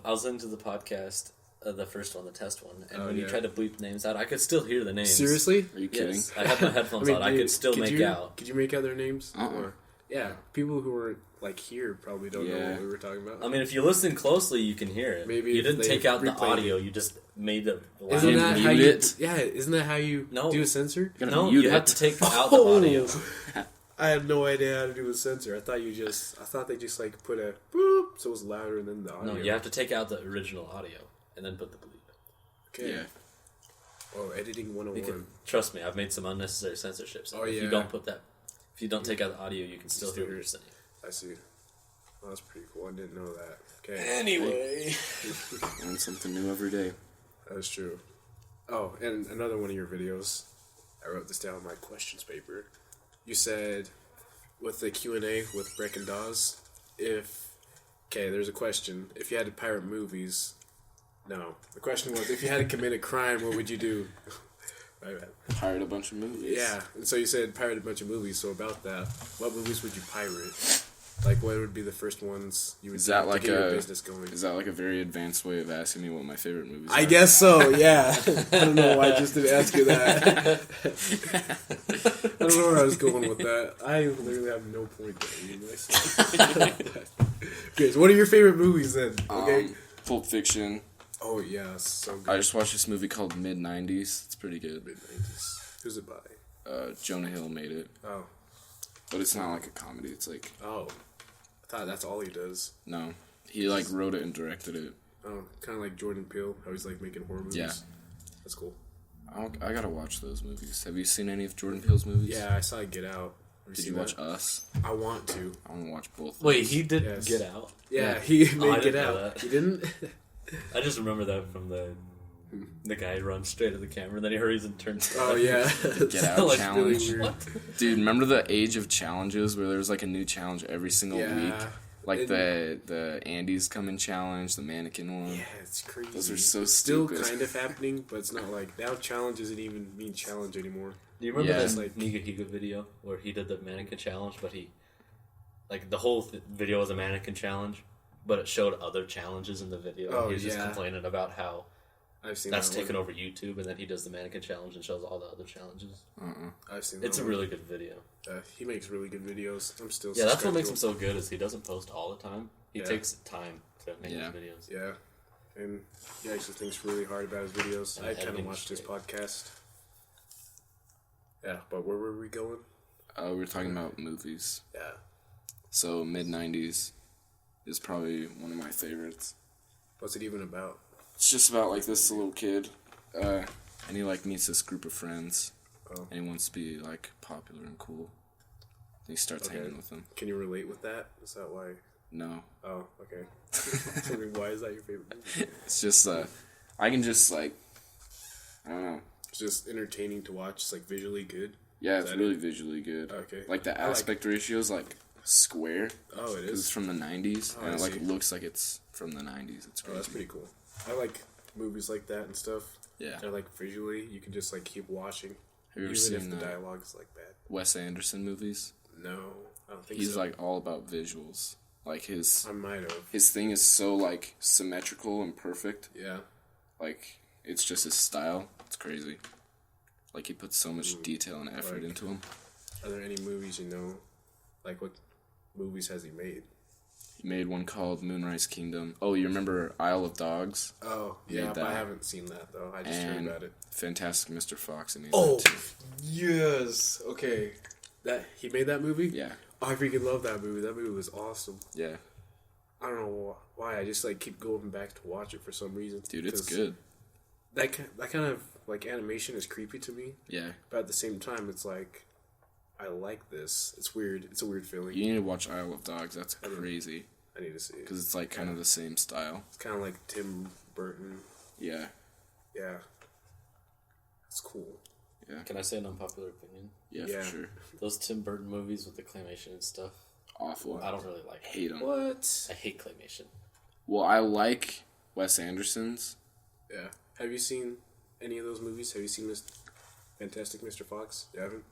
I was into the podcast, the first one, the test one, and when you tried to bleep names out, I could still hear the names. Seriously? Are you kidding? Yes, I had my headphones on. I could still make out. Could you make out their names? Uh-uh. Yeah, people who were like here probably don't know what we were talking about. I mean, if you listen closely, you can hear it. Maybe you didn't take out the audio; you just made the. Isn't that how you? Yeah, isn't that how you do a censor? You have to take out the audio. I had no idea how to do a censor. I thought they just like put a boop so it was louder than the audio. No, you have to take out the original audio and then put the bleep. Okay. Yeah. Oh, editing 101. Trust me, I've made some unnecessary censorships. Oh, If yeah. you don't take out the audio, you can still hear what you're saying. I see. Oh, that's pretty cool. I didn't know that. Okay. Anyway. Learn something new every day. That's true. Oh, and another one of your videos, I wrote this down on my questions paper. You said, with the Q&A with Breck and Dawes, there's a question. If you had to pirate movies... No. The question was, if you had to commit a crime, what would you do? My bad. Pirate a bunch of movies. Yeah, and so you said pirate a bunch of movies, so about that, what movies would you pirate? Like, what would be the first ones you would do to get your business going? Is that like a very advanced way of asking me what my favorite movies are? I guess so, yeah. I don't know why I just didn't ask you that. I don't know where I was going with that. I literally have no point there. Okay, so what are your favorite movies then? Okay. Pulp Fiction. Oh, yeah, so good. I just watched this movie called Mid-90s. It's pretty good. Mid-90s. Who's it by? Jonah Hill made it. Oh. But it's not like a comedy. It's like... Oh. I thought that's all he does. No. He like wrote it and directed it. Oh, kind of like Jordan Peele, how he's like making horror movies. Yeah. That's cool. I gotta watch those movies. Have you seen any of Jordan Peele's movies? Yeah, I saw Get Out. Did you watch Us? I want to. I want to watch both. Wait, he did Yes. Get Out? Yeah, he I made Get didn't know Out. that. He didn't? I just remember that from the guy runs straight at the camera, and then he hurries and turns. Oh, yeah. Get Out Like, challenge. really weird. What? Dude, remember the age of challenges where there was like a new challenge every single week? Like the Andes Coming challenge, the mannequin one. Yeah, it's crazy. Those are so Still stupid. kind of happening, but it's not like now challenge doesn't even mean challenge anymore. Do you remember Yeah. that Like- Higa video where he did the mannequin challenge, but he, like, the whole video was a mannequin challenge, but it showed other challenges in the video. Oh, he was just yeah. complaining about how I've seen that's that taken one. over YouTube, and then he does the mannequin challenge and shows all the other challenges. I've seen that It's a one. really good video. He makes really good videos. I'm still Yeah, that's what subscribed makes to him so good is he doesn't post all the time. He Yeah. takes time to make Yeah. his videos. Yeah, and he actually thinks really hard about his videos. And I kind of editing watched his straight. podcast. Yeah, but where were we going? We were talking about movies. Yeah. So Mid-90s is probably one of my favorites. What's it even about? It's just about like this little kid, and he like meets this group of friends, and he wants to be like popular and cool. And he starts hanging with them. Can you relate with that? Is that why? No, Oh, okay. Tell me, why is that your favorite movie? it's just I can just like, I don't know. It's just entertaining to watch. It's like visually good. Yeah, Is it's that really visually good. Okay. Like the I like- aspect ratio is like square. Oh, it 'Cause it's is. from the 90s, Oh, and I it like see. looks like it's from the 90s. It's Oh, crazy. that's pretty cool. I like movies like that and stuff. Yeah. They're like visually, you can just like keep watching, Have you ever even if seen the dialogue is like bad. Wes Anderson movies? No, I don't think He's so. like all about visuals. Like his I might have. thing is so like symmetrical and perfect. Yeah. Like it's just his style. It's crazy. Like he puts so much detail and effort Like- into them. Are there any movies you know? Like what movies has he made? He made one called Moonrise Kingdom. Oh, you remember Isle of Dogs? Oh, He yeah, made but I that. haven't seen that though. I just heard And about it. Fantastic Mr. Fox. He made Oh, that too. yes. Okay. That he made that movie? Yeah. Oh, I freaking love that movie. That movie was awesome. Yeah. I don't know why. I just like keep going back to watch it for some reason. Dude, it's 'Cause good. That kind of like animation is creepy to me, Yeah. but at the same time, it's like I like this. It's weird. It's a weird feeling. You need to watch Isle of Dogs. That's crazy. I need to see it. Because it's like kind of the same style. It's kind of like Tim Burton. Yeah. Yeah. It's cool. Yeah. Can I say an unpopular opinion? Yeah, Yeah. for sure. Those Tim Burton movies with the claymation and stuff, Awful. I don't really like. Hate them. What? I hate claymation. Well, I like Wes Anderson's. Yeah. Have you seen any of those movies? Have you seen this Fantastic Mr. Fox? You haven't?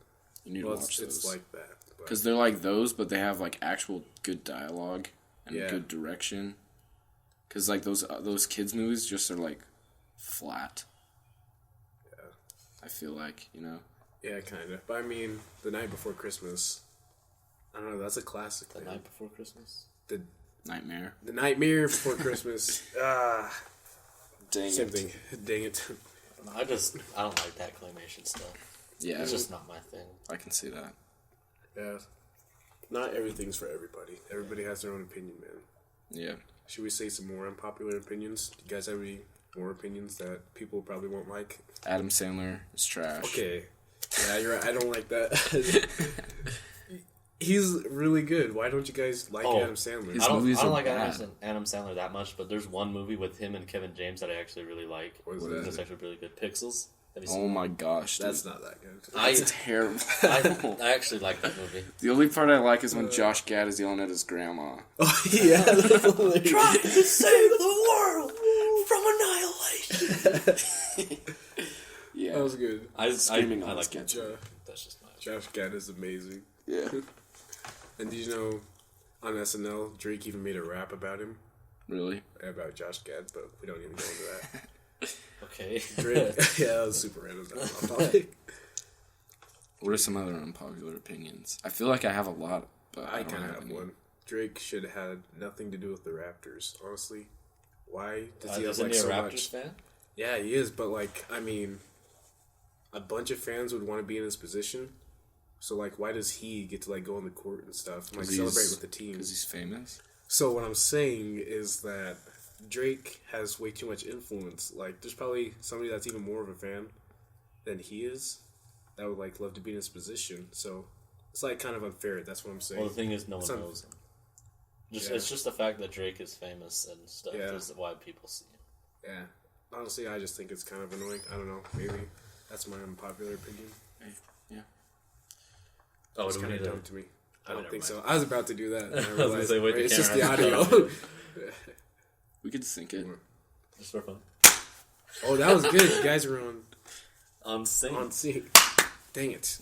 You need Well, to watch it's those. like that. but- Because they're like those, but they have like actual good dialogue and Yeah. good direction. Because like those kids movies just are like flat. Yeah. I feel like, you know. Yeah, kind of. But I mean, The Night Before Christmas. I don't know. That's a classic. The man. Night Before Christmas. Nightmare. The Nightmare Before Christmas. Dang Same thing. Dang it. I don't like that claymation stuff. Yeah, It's just not my thing. I can see that. Yeah. Not everything's for everybody. Everybody has their own opinion, man. Yeah. Should we say some more unpopular opinions? Do you guys have any more opinions that people probably won't like? Adam Sandler is trash. Okay. Yeah, you're right. I don't like that. He's really good. Why don't you guys like Adam Sandler? His I movies don't are like bad. Adam Sandler that much, but there's one movie with him and Kevin James that I actually really like. What is that? It's actually really good. Pixels. Have you seen Oh it? my gosh, dude. That's not that good. That's terrible. I actually like that movie. The only part I like is when Josh Gad is yelling at his grandma. Oh, yeah. Trying to save the world from annihilation. Yeah. That was good. I Screaming on like his that. kid. That's just my. Josh Gad is amazing. Yeah. And did you know on SNL, Drake even made a rap about him? Really? About Josh Gad, but we don't even go into that. Okay. Drake, yeah, that was super random. That topic. What are some other unpopular opinions? I feel like I have a lot, but I don't kind of have any. one. Drake should have had nothing to do with the Raptors, honestly. Why does he have Isn't like he a so Raptors much? fan? Yeah, he is, but like, I mean, a bunch of fans would want to be in his position. So like, why does he get to like go on the court and stuff and like 'Cause celebrate he's- with the team? Because he's famous? So what I'm saying is that Drake has way too much influence. Like, there's probably somebody that's even more of a fan than he is that would like love to be in his position. So it's like kind of unfair. That's what I'm saying. Well, the thing is, no one Some- knows him. Just Yeah. It's just the fact that Drake is famous and stuff Yeah. is why people see him. Yeah. Honestly, I just think it's kind of annoying. I don't know. Maybe that's my unpopular opinion. Yeah. Oh, It's do we kind of need dumb to? to me. I Oh, don't never think mind. so. I was about to do that. And I I was gonna realized, say, wait, the it's just the camera has to audio. We could sync it. Just for fun. Oh, that was good. You guys were On sync. on sync. Dang it.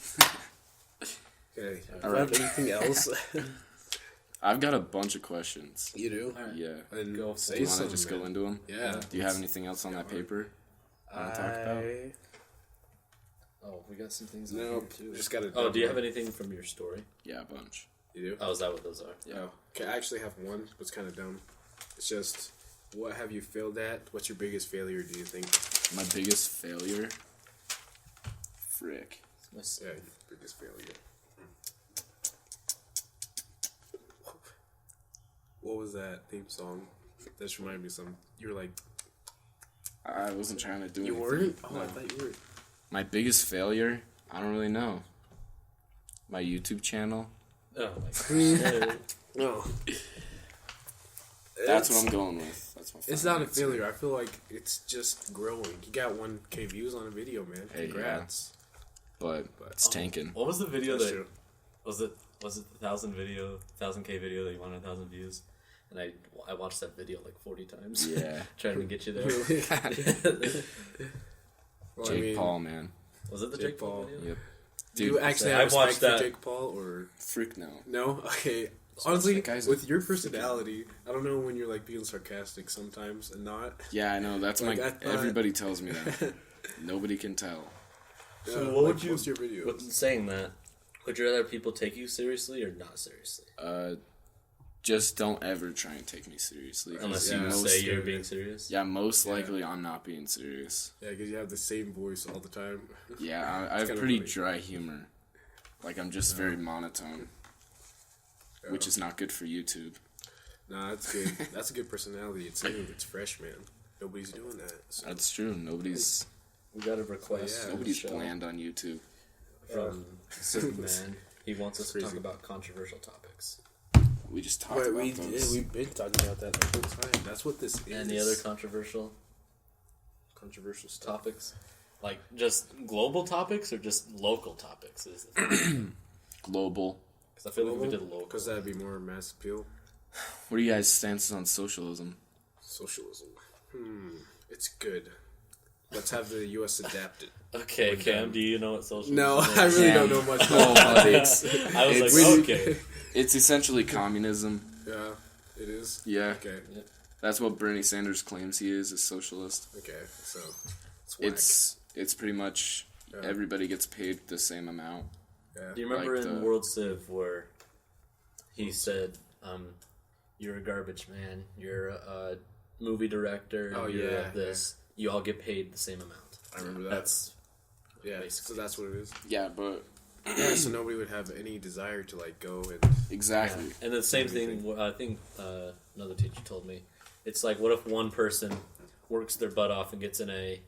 Okay. All Do you have right. anything else? I've got a bunch of questions. You do? Alright. Yeah. And Go Do say you want to something, just man. go into them? Yeah. Do you have anything else on that paper? wanna talk about? Oh, we got some things. on No, here too. just got to. Oh, do you have anything from your story? Yeah, a bunch. You do? Oh, is that what those are? Yeah. Oh, okay, I actually have one, but it's kind of dumb. It's just, what have you failed at? What's your biggest failure, do you think? My biggest failure? Frick. Yeah, your biggest failure. What was that theme song? That just reminded me of something. You were like, I wasn't trying to do you anything. weren't? Oh, No. I thought you were. My biggest failure? I don't really know. My YouTube channel? Oh my gosh. No. That's what I'm going with. That's my It's final not a answer. failure. I feel like it's just growing. You got 1K views on a video, man. Hey, Congrats. But it's tanking. What was the video That's that true. was it? Was it the 1000K video that you wanted 1,000 views? And I watched that video like 40 times. Yeah. Trying to get you there. Well, Jake I mean, Paul, man. Was it the Jake Jake Paul Paul. video? Yep. Do you Dude, actually I have watched respect that. for Jake Paul, or frick no. no? Okay. Honestly, That guy's a with your personality, I don't know when you're like being sarcastic sometimes and not. Yeah, I know. That's Like, my. I thought- Everybody tells me that. Nobody can tell. So Yeah, what like would you- most of your videos? With saying that, would you rather people take you seriously or not seriously? Just don't ever try and take me seriously. 'cause Unless Yeah, you most say you're of being it. serious. Yeah, most likely I'm not being serious. Yeah, because you have the same voice all the time. Yeah, I have kinda pretty funny. dry humor. Like, I'm just very monotone, which is not good for YouTube. Nah, that's good. That's a good personality. It's new. It's fresh, man. Nobody's doing that. So. That's true. Nobody's We got a request. Yeah. nobody's show bland on YouTube. from Superman. He wants us to talk Crazy. about controversial topics. We just talked But about we those. we've been talking about that the whole time. That's what this is. Any other controversial controversial topics? Like just global topics or just local topics? Is because Global. I feel like if we did local. Because that'd be more mass appeal. What are you guys' stances on socialism? Socialism. It's good. Let's have the U.S. adapt it. Okay, Cam, do you know what socialism No, is? I really Cam. don't know much Oh, about buddy. I was It's- like, okay. It's essentially communism. Yeah, it is. Yeah, Okay, that's what Bernie Sanders claims he is socialist. okay. So, it's whack. It's pretty much Yeah. everybody gets paid the same amount. Yeah. Do you remember like in the- World Civ where he said, you're a garbage man, you're a movie director, Oh, you're yeah, this, you all get paid the same amount. I remember that. That's Yeah, basically. so that's what it is. Yeah, but Yeah, so nobody would have any desire to, like, go and... exactly. And the same thing, I think another teacher told me, it's like, what if one person works their butt off and gets an A,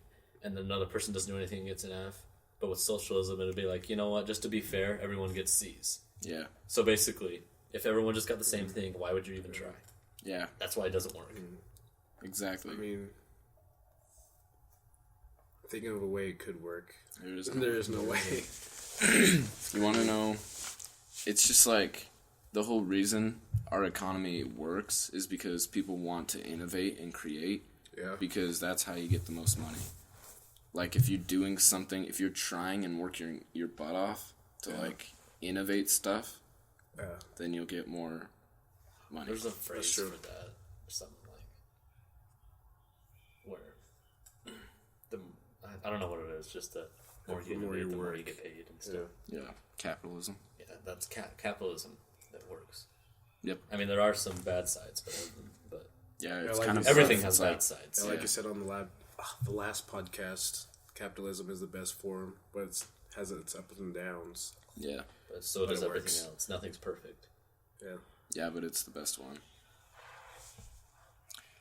and then another person doesn't do anything and gets an F. But with socialism, it'd be like, you know what? Just to be fair, everyone gets C's. Yeah. So basically, if everyone just got the same thing, why would you even try? Yeah. That's why it doesn't work. Exactly. I mean, thinking of a way it could work. There is no way. You want to know? It's just like the whole reason our economy works is because people want to innovate and create. Yeah. Because that's how you get the most money. Like, if you're doing something, if you're trying and working your butt off to, like, innovate stuff, then you'll get more money. There's a phrase for that, or something like, where, I don't know what it is, just the more you innovate, the more you get paid and stuff. Yeah, capitalism. Yeah, that's capitalism that works. Yep. I mean, there are some bad sides, but yeah, it's like kind of everything has bad sides. Like you said on the last podcast, capitalism is the best form, but it has its ups and downs. Yeah. But so does everything works. else. Nothing's perfect. Yeah. Yeah, but it's the best one.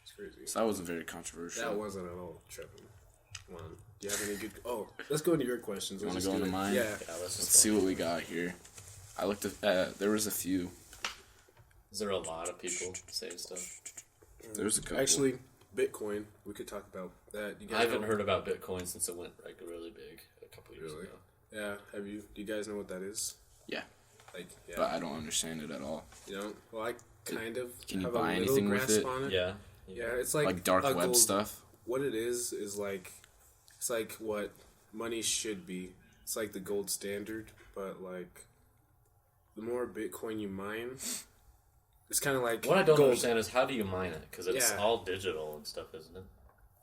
It's crazy. So that wasn't very controversial. That wasn't at all, Trevor. Come on. Do you have any good... Oh, let's go into your questions. You want to go into mine? Yeah. Let's see what we got here. I looked at... there was a few. Is there a lot of people saying stuff? There's a couple. Actually, Bitcoin. We could talk about that. You guys I haven't heard about Bitcoin since it went like really big a couple years ago. Yeah. Have you? Do you guys know what that is? Yeah. Like, yeah. But I don't understand it at all. You know? Well, I kind of Can you have buy a little anything with grasp it? on it. Yeah. Yeah, it's like dark a web gold, stuff? What it is like, it's like what money should be. It's like the gold standard, but like, the more Bitcoin you mine, it's kind of like What I don't gold. understand is how do you mine it? Because it's Yeah. all digital and stuff, isn't it?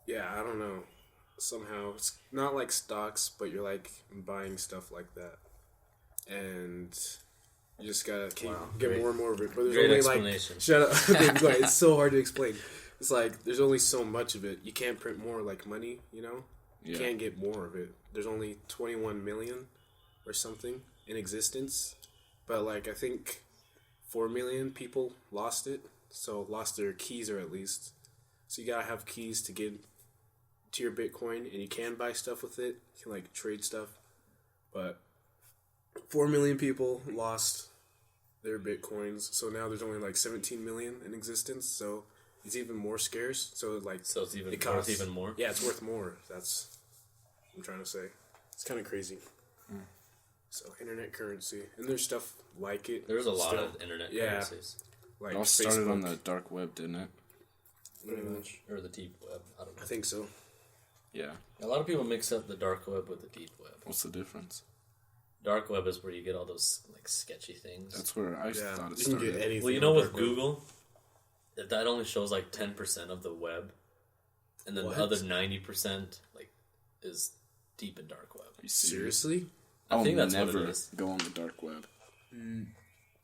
Yeah, I don't know. Somehow it's not like stocks, but you're like buying stuff like that, and you just gotta get great. more and more of it. But there's Great only explanation. like shut up. Baby, go ahead. It's so hard to explain. It's like there's only so much of it. You can't print more like money. You know, you can't get more of it. There's only 21 million or something in existence, but like I think 4 million people lost it. So lost their keys, or at least. So you gotta have keys to get to your Bitcoin, and you can buy stuff with it. You can like trade stuff, but 4 million people lost their Bitcoins. So now there's only like 17 million in existence. So it's even more scarce. So like, So it's even costs, worth even more. Yeah, it's worth more. That's what I'm trying to say. It's kind of crazy. So internet currency, and there's stuff like it. There's a lot still. of internet Yeah. currencies. Like It all started on Facebook. the dark web, didn't it? Pretty much. Or the deep web. I don't know. I think so. Yeah. A lot of people mix up the dark web with the deep web. What's the difference? Dark web is where you get all those like sketchy things. That's where I Yeah, thought it you can started. get anything. Well, you know, on with dark web. Google, that only shows like 10% of the web, and then What? the other 90% like is deep and dark web. Are you serious? Seriously, I think that's never what it is. go on the dark web.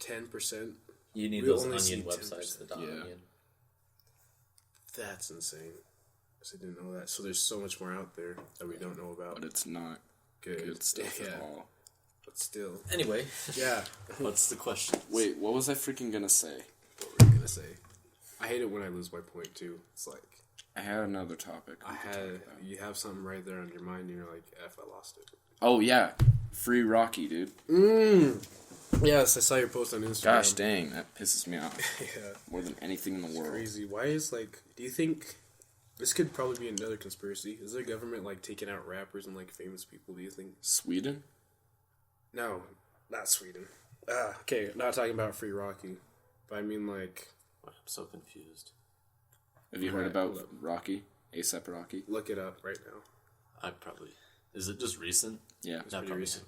10%. You need We those only see onion websites, 10%. the Yeah. .onion. That's insane. I didn't know that. So there's so much more out there that we don't know about. But it's not Good, good stuff yeah. at all. But still, Anyway, yeah. what's the question? Wait, what was I freaking gonna say? What were you gonna say? I hate it when I lose my point too. It's like I had another topic. we could talk about. you have something right there on your mind, and you're like, "F, I lost it." Oh yeah, free Rocky, dude. Yes, I saw your post on Instagram. Gosh dang, that pisses me off Yeah, more than anything in the world. crazy. Why is like? Do you think this could probably be another conspiracy? Is the government like taking out rappers and like famous people? Do you think? Sweden? No, not Sweden. Okay, not talking about Free Rocky, but I mean like, I'm so confused. Have you heard Alright, about hold up. Rocky? ASAP Rocky? look it up right now. I probably. Is it just recent? Yeah. Not pretty recent.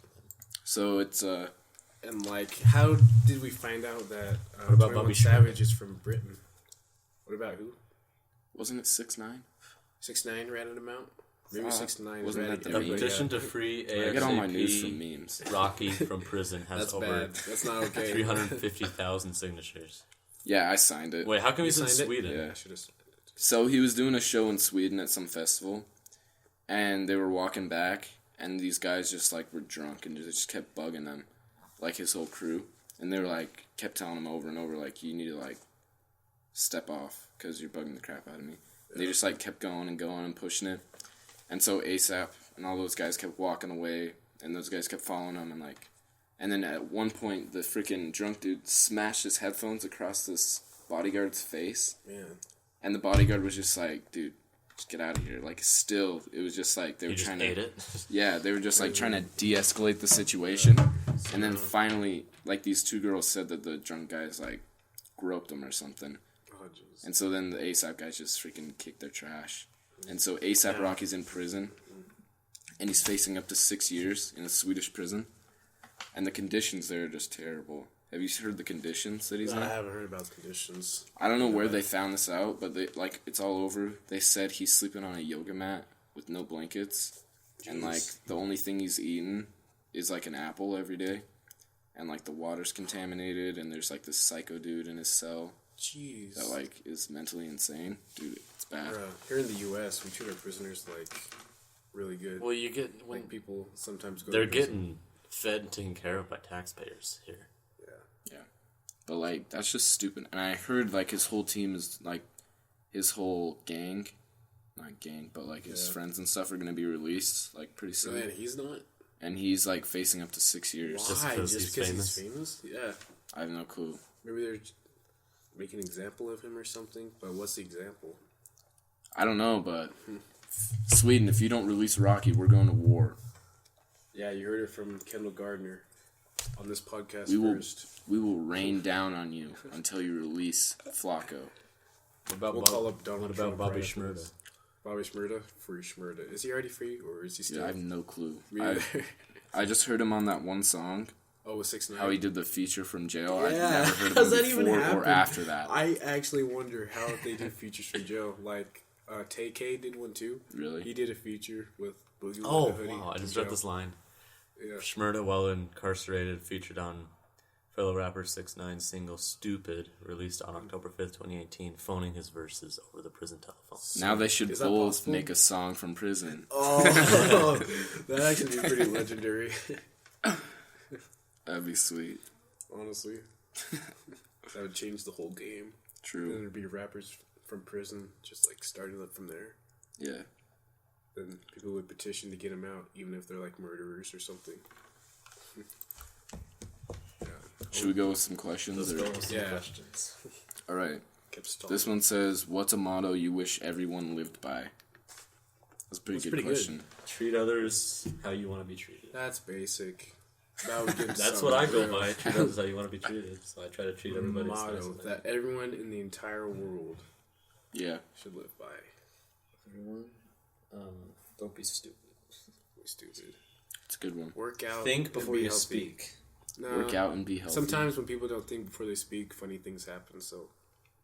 So it's And like, how did we find out that What about 21 Bobby Savage is from Britain? What about who? wasn't it 6ix9ine? 6ix9ine ratted him out. Maybe 6ix9ine Wasn't ratted that the him meme? out. Petition to free I get all my news from ASAP memes. Rocky from prison has That's over bad. That's not okay. 350,000 signatures. Yeah, I signed it. Wait, how come You he's in signed it? Sweden? Yeah. I should have. So he was doing a show in Sweden at some festival, and they were walking back, and these guys just like were drunk and just kept bugging them, like his whole crew, and they were like kept telling him over and over like, you need to like step off because you're bugging the crap out of me. They just like kept going and pushing it. And so ASAP and all those guys kept walking away, and those guys kept following them, and then at one point the freaking drunk dude smashed his headphones across this bodyguard's face. Man. And the bodyguard was just like, dude, just get out of here. Like, still, it was just like they were trying to. Ate it? Yeah, they were just like trying to de-escalate the situation, and then finally, like these two girls said that the drunk guys like groped them or something. Oh, jeez. And so then the ASAP guys just freaking kicked their trash. And so ASAP Rocky's in prison, and he's facing up to 6 years in a Swedish prison, and the conditions there are just terrible. Have you heard the conditions that he's in? I haven't heard about the conditions. I don't know where they found this out, but they like it's all over. They said he's sleeping on a yoga mat with no blankets, and like the only thing he's eating is like an apple every day, and like the water's contaminated, and there's like this psycho dude in his cell. Jeez. That like is mentally insane, dude. It's bad. Here in the U.S., we treat our prisoners like really good. Well, you get like people sometimes go. They're to prison. getting fed and taken care of by taxpayers here. But, like, that's just stupid. And I heard, like, his whole team is, like, his whole gang, not gang, but, like, his friends and stuff are going to be released, like, pretty soon. Man, he's not? And he's, like, facing up to 6 years. Why? Just because he's famous? Yeah. I have no clue. Maybe they're making an example of him or something, but what's the example? I don't know, but Sweden, if you don't release Rocky, we're going to war. Yeah, you heard it from Kendall Gardner on this podcast first. We will rain down on you until you release Flacco. We'll call up Donald What Trump about Bobby right after Shmurda? this. Bobby Shmurda? Free Shmurda. Is he already free, or is he still? Yeah, I have no clue. Me either. I just heard him on that one song. Oh, with 6ix9ine? How he did the feature from jail. Yeah. I've never heard How's of him that even before or happen? after that. I actually wonder how they do features from jail. Like, Tay-K did one too. Really? He did a feature with Boogie Oh, with the hoodie. wow. I just from read jail. this line. Yeah. Shmurda, while incarcerated, featured on fellow rapper 6ix9ine's single Stupid, released on October 5th, 2018, phoning his verses over the prison telephone. Now they should Is that both possible? make a song from prison. Oh, that'd actually be pretty legendary. That'd be sweet. Honestly. That would change the whole game. True. Then there'd be rappers from prison, just like starting up from there. Yeah. Then people would petition to get them out, even if they're like murderers or something. Should we go with some questions? Let's or? go with some Yeah. questions. All right. Kept stalling. This one says, "What's a motto you wish everyone lived by?" That's a pretty good question. Treat others how you want to be treated. That's basic. That would give That's some what I go real by. Treat others how you want to be treated. So I try to treat everybody as nice motto as I that everyone in the entire world Yeah. should live by. Everyone, don't be stupid. We're stupid. It's a good one. Work out. Think and before be you healthy. speak. Nah, Work out and be healthy. Sometimes when people don't think before they speak, funny things happen. So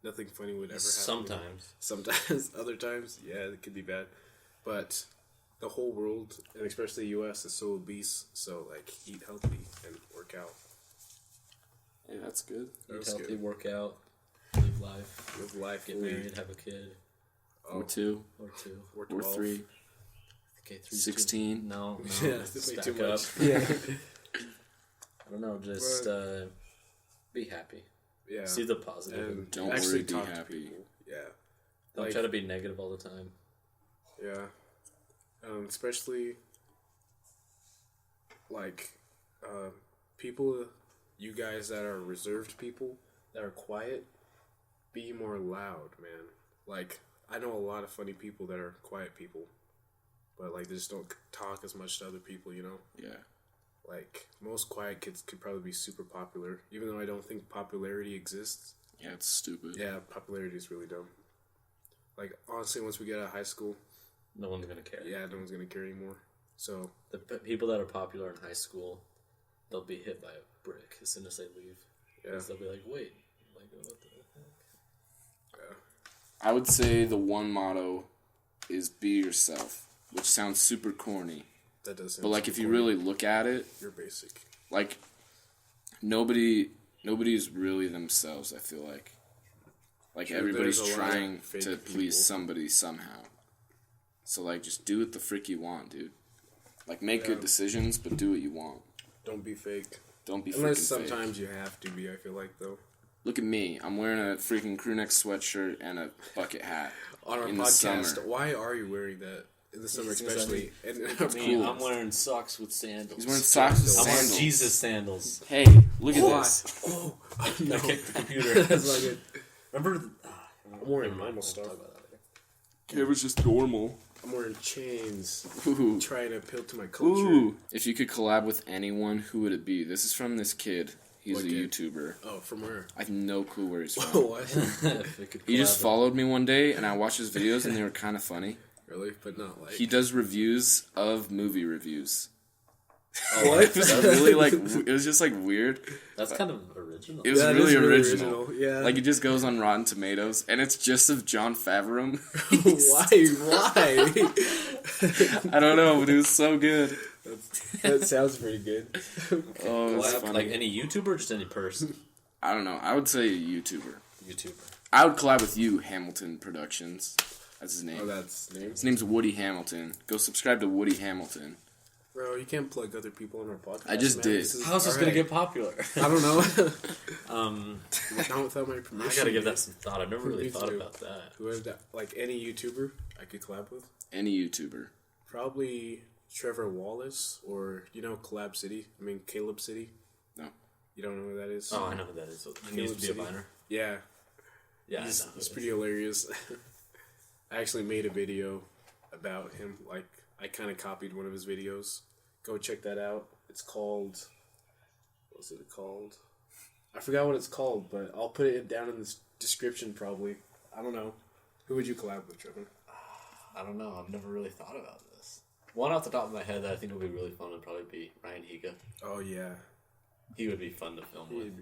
nothing funny would ever happen. Sometimes. Other times, yeah, it could be bad. But the whole world, and especially the U.S., is so obese. So, like, eat healthy and work out. Yeah, that's good. Eat That's healthy, good. work out, live life, Live life. get fully. married, have a kid, Or 2. or 2. Or Or 12. 3. Okay, 16. No, Yeah, that's way stack too up. much. Yeah. I don't know, just be happy. Yeah. See the positive. And Don't actually worry, be talk to happy. people. Yeah. Don't like- try to be negative all the time. Yeah. Especially, like, people, you guys that are reserved people, that are quiet, be more loud, man. Like, I know a lot of funny people that are quiet people, but, like, they just don't talk as much to other people, you know? Yeah. Like, most quiet kids could probably be super popular, even though I don't think popularity exists. Yeah, it's stupid. Yeah, popularity is really dumb. Like, honestly, once we get out of high school, No one's gonna care. yeah, no one's gonna care anymore. So, The people that are popular in high school, they'll be hit by a brick as soon as they leave. yeah. 'Cause they'll be like, wait, like what the heck? I would say the one motto is be yourself, which sounds super corny. That does sound But, like, if super you corny. really look at it, You're basic. like, nobody's really themselves, I feel like. Like, True, everybody's there's a lot of trying fake to people. please somebody somehow. So, like, just do what the frick you want, dude. Like, make good decisions, but do what you want. Don't be fake. Don't be Unless freaking fake. sometimes you have to be, I feel like, though. Look at me. I'm wearing a freaking crew neck sweatshirt and a bucket hat. On our in the podcast, summer. why are you wearing that in the summer, especially? And Me, I'm wearing socks with sandals. He's wearing socks with I'm sandals. wearing Jesus sandals. Hey, look at this. Oh, I kicked the computer. that's not good. Remember? I'm wearing normal stuff. It was just normal. I'm wearing chains, Ooh. trying to appeal to my culture. Ooh. If you could collab with anyone, who would it be? This is from this kid. He's What a kid? YouTuber. Oh, from where? I have no clue where he's from. What? He just followed me one day, and I watched his videos, and they were kind of funny. Really? But not like... He does reviews of movie reviews. What? It was really like it was just like weird. That's kind of original. It was That really is really original. original, yeah. Like it just goes on Rotten Tomatoes, and it's just of Jon Favreau. Why? I don't know, but it was so good. That sounds pretty good. Oh, it was Collab, funny. like any YouTuber, or just any person. I don't know. I would say YouTuber. YouTuber. I would collab with you, Hamilton Productions. That's his name. Oh, that's name. His name's Woody Hamilton. Go subscribe to Woody Hamilton. Bro, you can't plug other people on our podcast. I just did. How's this gonna get popular? I don't know. Not without my I permission. gotta give that some thought. I've never really Me thought too. about that. Whoever that, like any YouTuber I could collab with. Any YouTuber. Probably Trevor Wallace or, Collab City. I mean, Caleb City. No. You don't know who that is? Oh, I know who that is. He used to be a City. viner. Yeah. Yeah, He's I know. it's pretty hilarious. I actually made a video about him. Like, I kind of copied one of his videos. Go check that out. It's called... What's it called? I forgot what it's called, but I'll put it down in the description probably. I don't know. Who would you collab with, Trevor? I don't know. I've never really thought about this. One off the top of my head that I think would be really fun would probably be Ryan Higa. Oh, yeah. He would be fun to film with.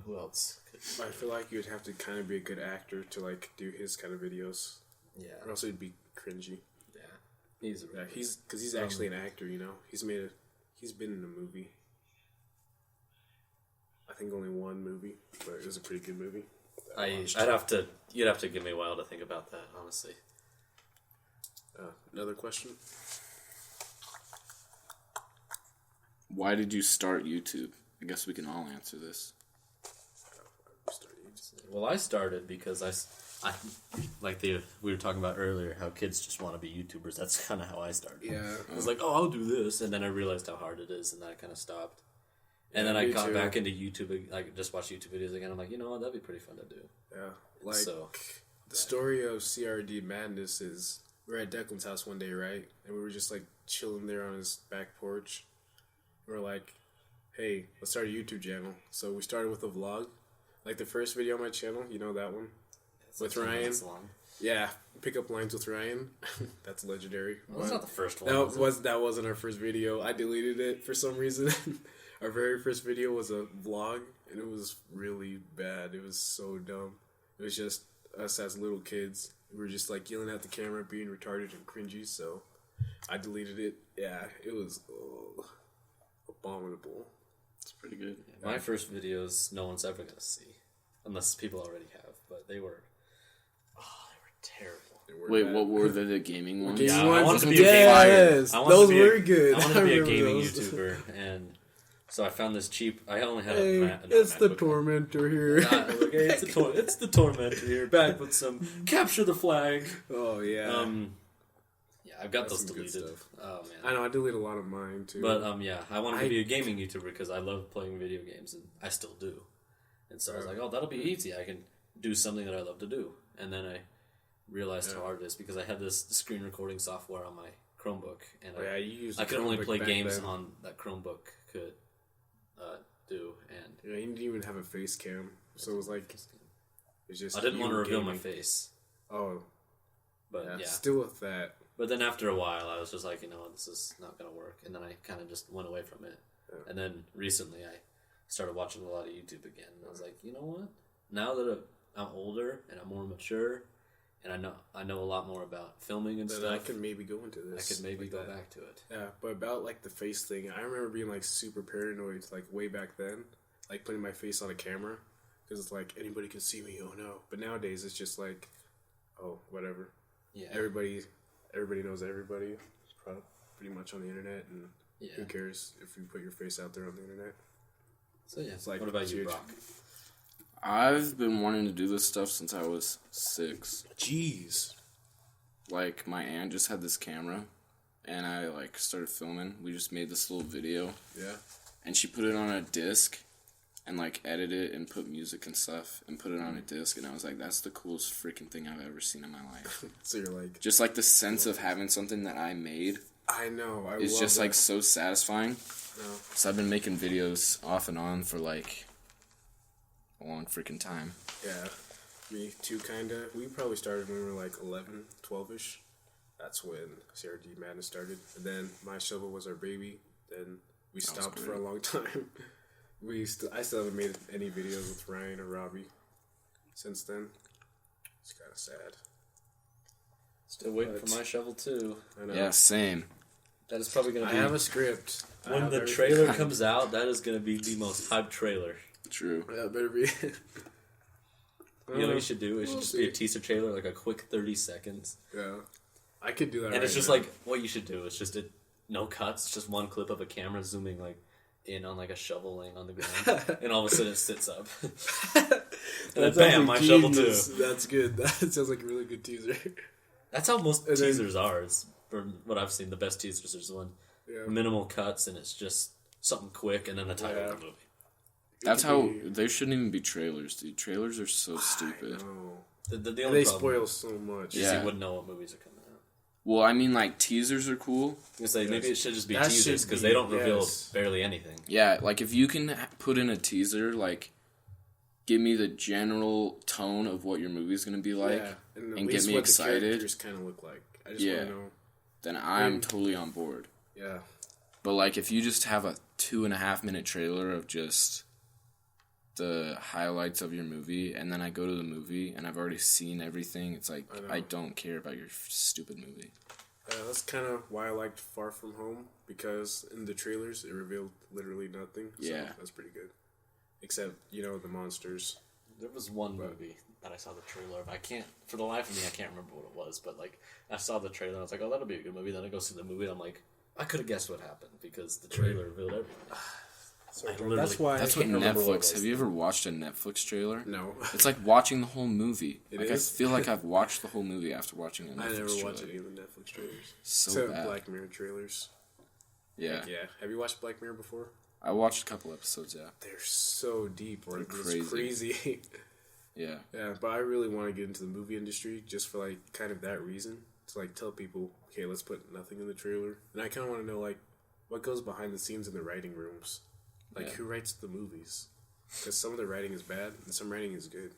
Who else? I feel like you'd have to kind of be a good actor to, like, do his kind of videos. Yeah. Or else it'd be cringy. Yeah. He's a Yeah, because he's actually an actor, He's been in a movie. I think only one movie, but it was a pretty good movie. You'd have to give me a while to think about that, honestly. Another question? Why did you start YouTube? I guess we can all answer this. Well, I started because I like we were talking about earlier, how kids just want to be YouTubers. That's kind of how I started. Yeah. I was like, oh, I'll do this, and then I realized how hard it is, and then I kind of stopped. And then I me got too. back into YouTube, like just watch YouTube videos again. I'm like, you know what, that'd be pretty fun to do. Yeah. Like, So, the story of CRD Madness is, we were at Declan's house one day, right? And we were just, like, chilling there on his back porch. We were like, hey, let's start a YouTube channel. So we started with a vlog. Like, the first video on my channel, that one? With Ryan. That's long. Yeah, pick up lines with Ryan. That's legendary. Well, that's not the first one. That wasn't our first video. I deleted it for some reason. Our very first video was a vlog, and it was really bad. It was so dumb. It was just us as little kids. We were just like yelling at the camera, being retarded and cringy. So I deleted it. Yeah, it was abominable. It's pretty good. Yeah, my first videos, no one's ever gonna see, unless people already have. But they were terrible. Wait, what were the gaming ones? Gaming I ones? wanted to be a Yes, I wanted those to be were good. I wanted to be a remember gaming those. YouTuber, and so I found this cheap. I only had Hey, a it's the MacBook. tormentor here. Okay, it's the tormentor here. Back with some capture the flag. Oh yeah. Yeah, I've got That's those some good deleted. stuff. Oh man. I know. I delete a lot of mine too. But yeah, I wanted to be a gaming YouTuber because I love playing video games, and I still do. And so I was like, oh, that'll be easy. I can do something that I love to do. And then I realized how hard it is because I had this screen recording software on my Chromebook, and I could only play games on that Chromebook could do. And yeah, you didn't even have a face cam, so it was like it's just. I didn't want to reveal my gaming. face, Oh, but yeah. Still with that. But then after a while, I was just like, this is not going to work. And then I kind of just went away from it. Yeah. And then recently I started watching a lot of YouTube again. And I was like, you know what? Now that I'm older and I'm more mature and I know a lot more about filming and Then stuff, I could maybe go into this. I could maybe like go that. back to it. Yeah, but about like the face thing, I remember being like super paranoid like way back then, like putting my face on a camera because it's like anybody can see me. Oh no! But nowadays it's just like, oh whatever. Yeah. Everybody knows everybody. It's pretty much on the internet, and who cares if you put your face out there on the internet? So yeah. It's like what about you, huge. Broc? I've been wanting to do this stuff since I was 6. Jeez. Like, my aunt just had this camera, and I, like, started filming. We just made this little video. Yeah. And she put it on a disc, and, like, edited it and put music and stuff, and put it on a disc, and I was like, that's the coolest freaking thing I've ever seen in my life. So you're like... Just, like, the sense of having something that I made. I know, It's just, like, so satisfying. No. So I've been making videos off and on for, like, a long freaking time. Yeah. Me too, kinda. We probably started when we were like 11, 12-ish. That's when CRD Madness started. And then My Shovel was our baby. Then we stopped for a long time. I still haven't made any videos with Ryan or Robbie since then. It's kind of sad. Still waiting for My Shovel too. I know. Yeah, same. That is probably going to be... I have a script. When the trailer comes out, that is going to be the most hyped trailer. True. Yeah, better be. You know what you should do? It should just be a teaser trailer, like a quick 30 seconds. Yeah. I could do that And it's just like, what you should do is just no cuts, just one clip of a camera zooming like in on like a shovel laying on the ground. And all of a sudden it sits up. And then bam, My Shovel too. That's good. That sounds like a really good teaser. That's how most teasers are. From what I've seen, the best teasers is one minimal cuts and it's just something quick and then the title of the movie. That's how... There shouldn't even be trailers, dude. Trailers are so stupid. The only they problem spoil so much. is you wouldn't know what movies are coming out. Well, I mean, like, teasers are cool. I was gonna say, maybe it should just be teasers, because they don't reveal barely anything. Yeah, like, if you can put in a teaser, like, give me the general tone of what your movie's gonna be like, and get me excited. The characters kind of look like. I just want to know. Then I'm totally on board. Yeah. But, like, if you just have a 2.5-minute trailer of just the highlights of your movie, and then I go to the movie, and I've already seen everything, it's like, I don't care about your stupid movie. That's kind of why I liked Far From Home, because in the trailers, it revealed literally nothing. So that's pretty good. Except, the monsters. There was one movie that I saw the trailer of. For the life of me, I can't remember what it was, but, like, I saw the trailer, and I was like, oh, that'll be a good movie. Then I go see the movie, and I'm like, I could have guessed what happened, because the trailer revealed everything. That's what Netflix. Have you ever watched a Netflix trailer? No. It's like watching the whole movie. It like is? I feel like I've watched the whole movie after watching a Netflix trailer. I never watched any of the Netflix trailers. So bad. Black Mirror trailers. Yeah. Yeah. Have you watched Black Mirror before? I watched a couple episodes, yeah. They're so deep. Or They're it's crazy. Yeah. Yeah, but I really want to get into the movie industry just for, like, kind of that reason. To, like, tell people, okay, let's put nothing in the trailer. And I kind of want to know, like, what goes behind the scenes in the writing rooms. Like, who writes the movies? Because some of the writing is bad, and some writing is good.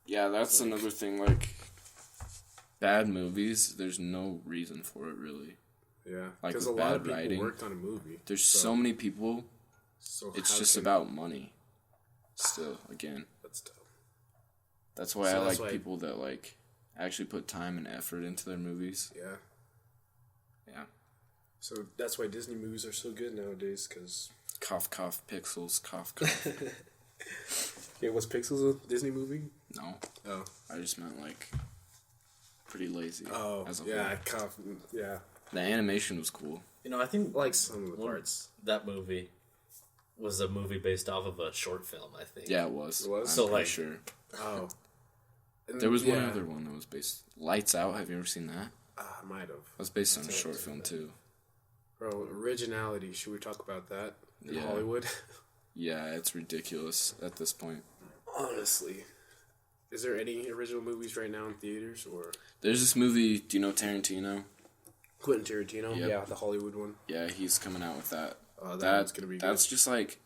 Yeah, that's another thing, like, bad movies, there's no reason for it, really. Yeah, like, because with a lot bad of people writing, worked on a movie. There's so many people, it's just about money. Still, again. That's tough. That's why I like people that, like, actually put time and effort into their movies. Yeah. Yeah. So that's why Disney movies are so good nowadays, because... Cough, cough, Pixels, cough, cough. Yeah, was Pixels a Disney movie? No. Oh. I just meant, like, pretty lazy. Oh, as a yeah, whole. cough, yeah. The animation was cool. I think like some of the parts. That movie was a movie based off of a short film, I think. Yeah, it was. It was? I'm pretty sure. Oh. And there was one other one that was based... Lights Out, have you ever seen that? I might have. That was based on a short film, too. Bro, originality. Should we talk about that in Hollywood? Yeah, it's ridiculous at this point. Honestly. Is there any original movies right now in theaters, or... There's this movie, do you know Tarantino? Quentin Tarantino? Yep. Yeah, the Hollywood one. Yeah, he's coming out with that. That's gonna be good. That's just like...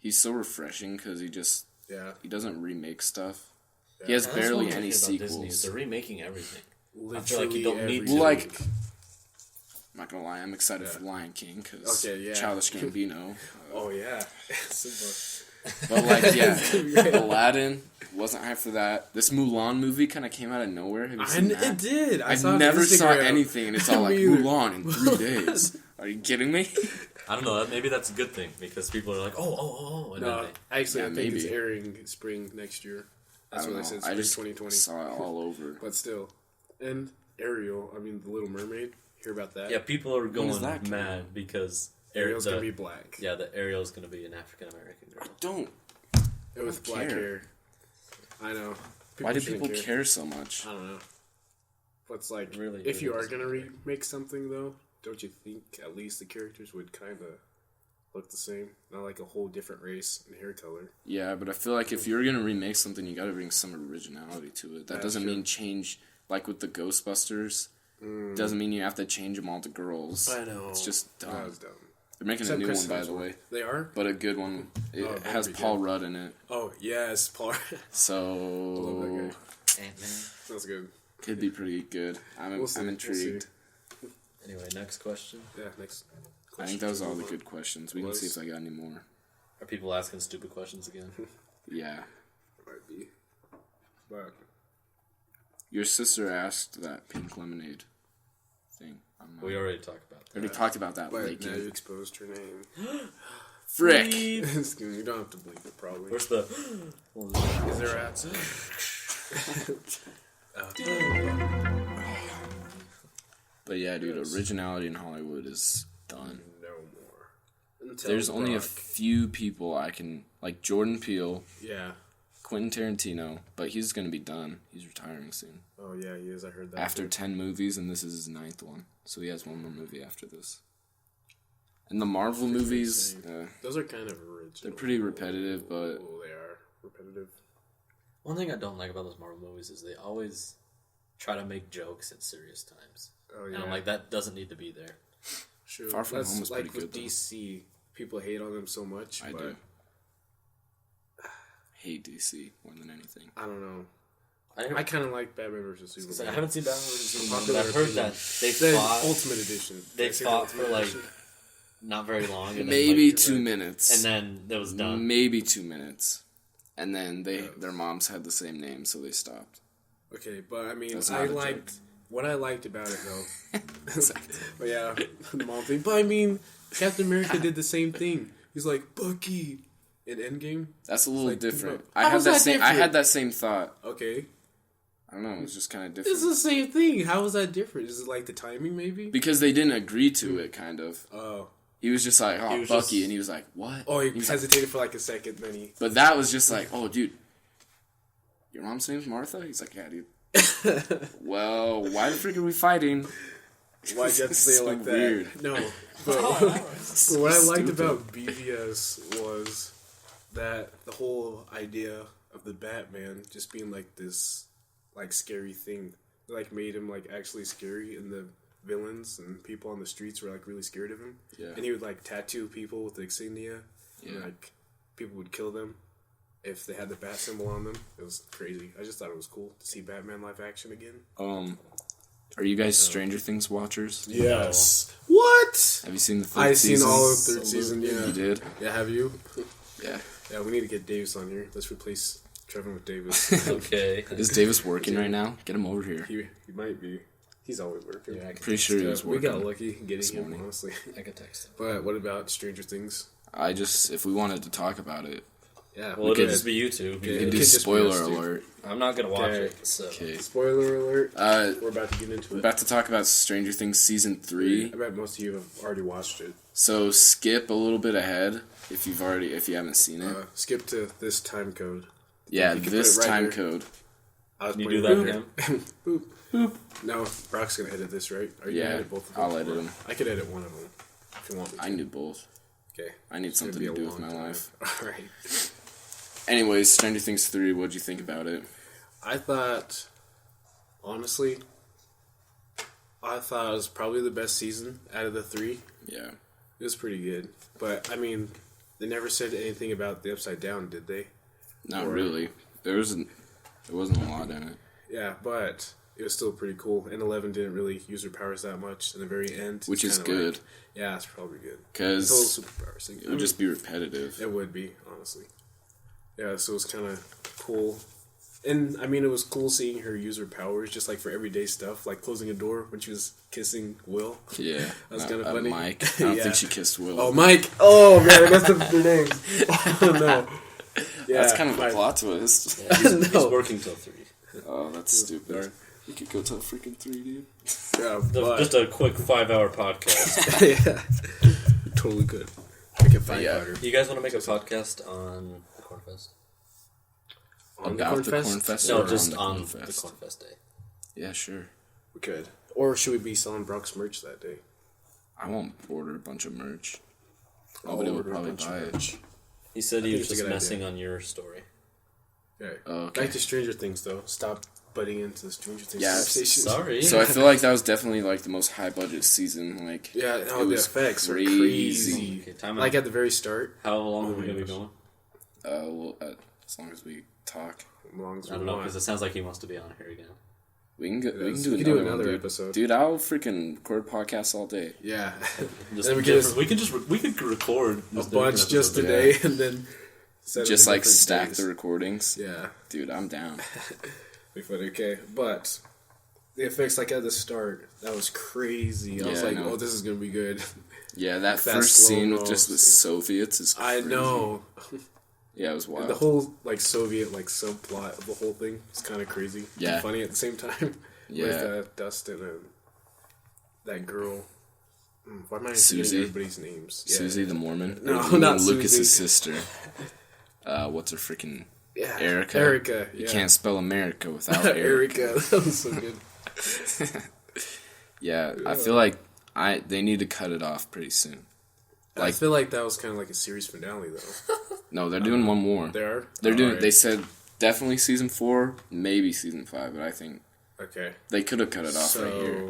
He's so refreshing, because he just... Yeah. He doesn't remake stuff. Yeah. He has barely any sequels. Disney, they're remaking everything. Literally I feel like you don't need to. Well, like... I'm not gonna lie, I'm excited for Lion King, because Childish Gambino. Oh, yeah. But, like, yeah, Aladdin, wasn't hyped for that. This Mulan movie kind of came out of nowhere. Have you seen that? It did. I never saw anything, and it's all like, Mulan in 3 days. Are you kidding me? I don't know. Maybe that's a good thing, because people are like, oh. No, actually, I think maybe. it's airing spring next year. That's what they said, spring 2020. Saw it all over. But still. And Ariel, The Little Mermaid. Hear about that? Yeah, people are going mad because Ariel's going to be black. Yeah, the Ariel's going to be an African American girl. Don't. With black hair. I know. Why do people care so much? I don't know. But it's like, Really, if you really are gonna remake something, though, don't you think at least the characters would kind of look the same? Not like a whole different race and hair color. Yeah, but I feel like if you're gonna remake something, you gotta bring some originality to it. That doesn't mean change, like with the Ghostbusters. Doesn't mean you have to change them all to girls. I know. It's just dumb. That was dumb. They're making a new one, by the way. They are? But a good one. It has Paul Rudd in it. Oh, yes, Paul. So... I love that guy. Ant-Man. That's good. Could be pretty good. I'm intrigued. Anyway, next question. Yeah, next question. I think that was all the good questions. We can see if I got any more. Are people asking stupid questions again? Yeah. It might be. But... Your sister asked that pink lemonade thing. We already talked about that. We already talked about that. But now you exposed her name. Frick! You don't have to believe it, probably. Where's the... Is there ads? But yeah, dude, originality in Hollywood is done. No more. Until There's only a Broc. few people I can... Like Jordan Peele, Yeah. Quentin Tarantino, but he's going to be done. He's retiring soon. Oh, yeah, he is. I heard that. After too. 10 movies, and this is his 9th one. So he has one more movie after this. And the Marvel movies, Those are kind of original. they're pretty repetitive, but... Oh, they are repetitive. One thing I don't like about those Marvel movies is they always try to make jokes at serious times. Oh, yeah. And I'm like, that doesn't need to be there. Sure. Far From Home was like pretty with good, though. DC, people hate on them so much. I but do. Hate DC more than anything. I don't know. I kind of like Batman vs. Superman. haven't seen Batman vs. Superman, Popular but I've heard opinion. that they The fought, Ultimate Edition. they I say fought Ultimate for like Edition. not very long. And then, Maybe like, 2 minutes. And then it was done. Maybe 2 minutes. And then their moms had the same name, so they stopped. Okay, but I mean, That's I not a liked joke. what I liked about it though. But yeah, the mom thing. But I mean, Captain America did the same thing. He's like Bucky in Endgame. That's a little like, different. how was that I different? had that same thought. Okay, I don't know. It was just kind of it's different the same thing. How was that different? Is it like the timing maybe? because they didn't agree to it. Kind of. Oh, He was just like, "Oh, was Bucky," just- and he was like, "What?" oh, he was like, hesitated for like a second, then he. but that was just like, "Oh, dude, your mom's name's Martha." He's like, "Yeah, dude." Well, why the frick are we fighting? Why'd you have to say it So like that? weird. No, but what I liked about BVS was that the whole idea of the Batman just being like this, like scary thing, like made him like actually scary, and the villains and people on the streets were like really scared of him. Yeah. And he would like tattoo people with the insignia, and Yeah. like people would kill them if they had the bat symbol on them. It was crazy. I just thought it was cool to see Batman live action again. Are you guys Stranger Things watchers? Yes. What? Have you seen the third I've season? seen all of third season. Yeah. You did? Yeah, have you? Yeah. Yeah, we need to get Davis on here. Let's replace Trevor with Davis. Okay. Is Davis working right now? Get him over here. he might be. He's always working. Yeah, I can Pretty sure he was we working. got lucky getting him, morning. honestly. I could text him. But what about Stranger Things? If we wanted to talk about it, Yeah, Well, it'll could- just be you two. we It could could do just be spoiler us, dude. alert. I'm not gonna watch Okay. it. So Okay. Spoiler alert. We're We're about to get into it. about to talk about Stranger Things Season 3. I bet most of you have already watched it. So skip a little bit ahead if you haven't seen it. Skip to this time code. Yeah, you can this put it right time here. code. I was Can you playing do that boop, for him? boop, boop. No, Broc's gonna edit this, right? Are you Yeah, gonna edit both of them? I'll edit them. I could edit one of them if you want me to. I need both. Okay. I need It's gonna something be to a do with long my time. life. Alright. Anyways, Stranger Things 3, what'd you think about it? I thought it was probably the best season out of the 3. Yeah. It was pretty good. But, I mean, they never said anything about the Upside Down, did they? Not Or- really. There wasn't a lot in it. Yeah, but it was still pretty cool. And 11 didn't really use her powers that much in the very end. Which It's is kinda good. like- yeah, it's probably good. Because It's all superpowers thing. it would just be repetitive. It would be, honestly. Yeah, so it was kind of cool. And, I mean, it was cool seeing her use her powers just, like, for everyday stuff. Like closing a door when she was kissing Will. Yeah. That was kind of funny. Mike. I don't Yeah. think she kissed Will. Oh, Mike! Oh, man, that's their names. Oh, no. Yeah, That's kind of a Mike. plot twist. yeah, he's No. working till 3. Oh, that's stupid. Darn. We could go till freaking 3, dude. Yeah, but, Just a quick 5-hour podcast. yeah. Totally good. Make it Yeah. five-pounder. You guys want to make a podcast on the Cornfest? about the Corn Fest? No, or just on on the the Corn Fest? Corn Fest day. Yeah, sure. We could. Or should we be selling Broc's merch that day? I won't order a bunch of merch. Nobody will probably buy it. He said he think was it's a just good messing on your story. Okay. Okay. Back to Stranger Things, though. Stop butting into the Stranger Things Yeah, conversation. Sorry. So I feel like that was definitely like the most high budget season. Like Yeah, no, it the was effects were crazy. crazy. Okay, time Like out. at the very start. How long are we my going to be gosh. going? Well, as long as we talk, As long as I don't know, because it sounds like he wants to be on here again. we can get, we can We do could another, do another one, episode. Dude, I'll freaking record podcasts all day. Yeah. Just Then we we could record a just bunch different just episodes. today and then set Just them in like different stack days. the recordings. Yeah. Dude, I'm down. Be funny, okay. But the effects like at the start, that was crazy. I was Yeah, I like, know. oh, this is gonna be good. Yeah, that Fast first scene with slow-mo. just the Soviets is I crazy. know. Yeah, it was wild. The whole like Soviet like subplot of the whole thing is kind of crazy. Yeah. And funny at the same time. Yeah. With Dustin and that girl. Why am I Susie. forgetting everybody's names? Yeah. Susie the Mormon. No, You mean not Lucas's Susie. sister. What's her freaking Yeah. Erica? Erica. You Yeah. can't spell America without Erica. Erica. That was so good. Yeah, I feel like they need to cut it off pretty soon. I feel like that was kind of like a series finale though. No, they're doing one more. They are. They're doing. Alright. They said definitely season 4, maybe season 5, but I think Okay. they could have cut it off So, right here.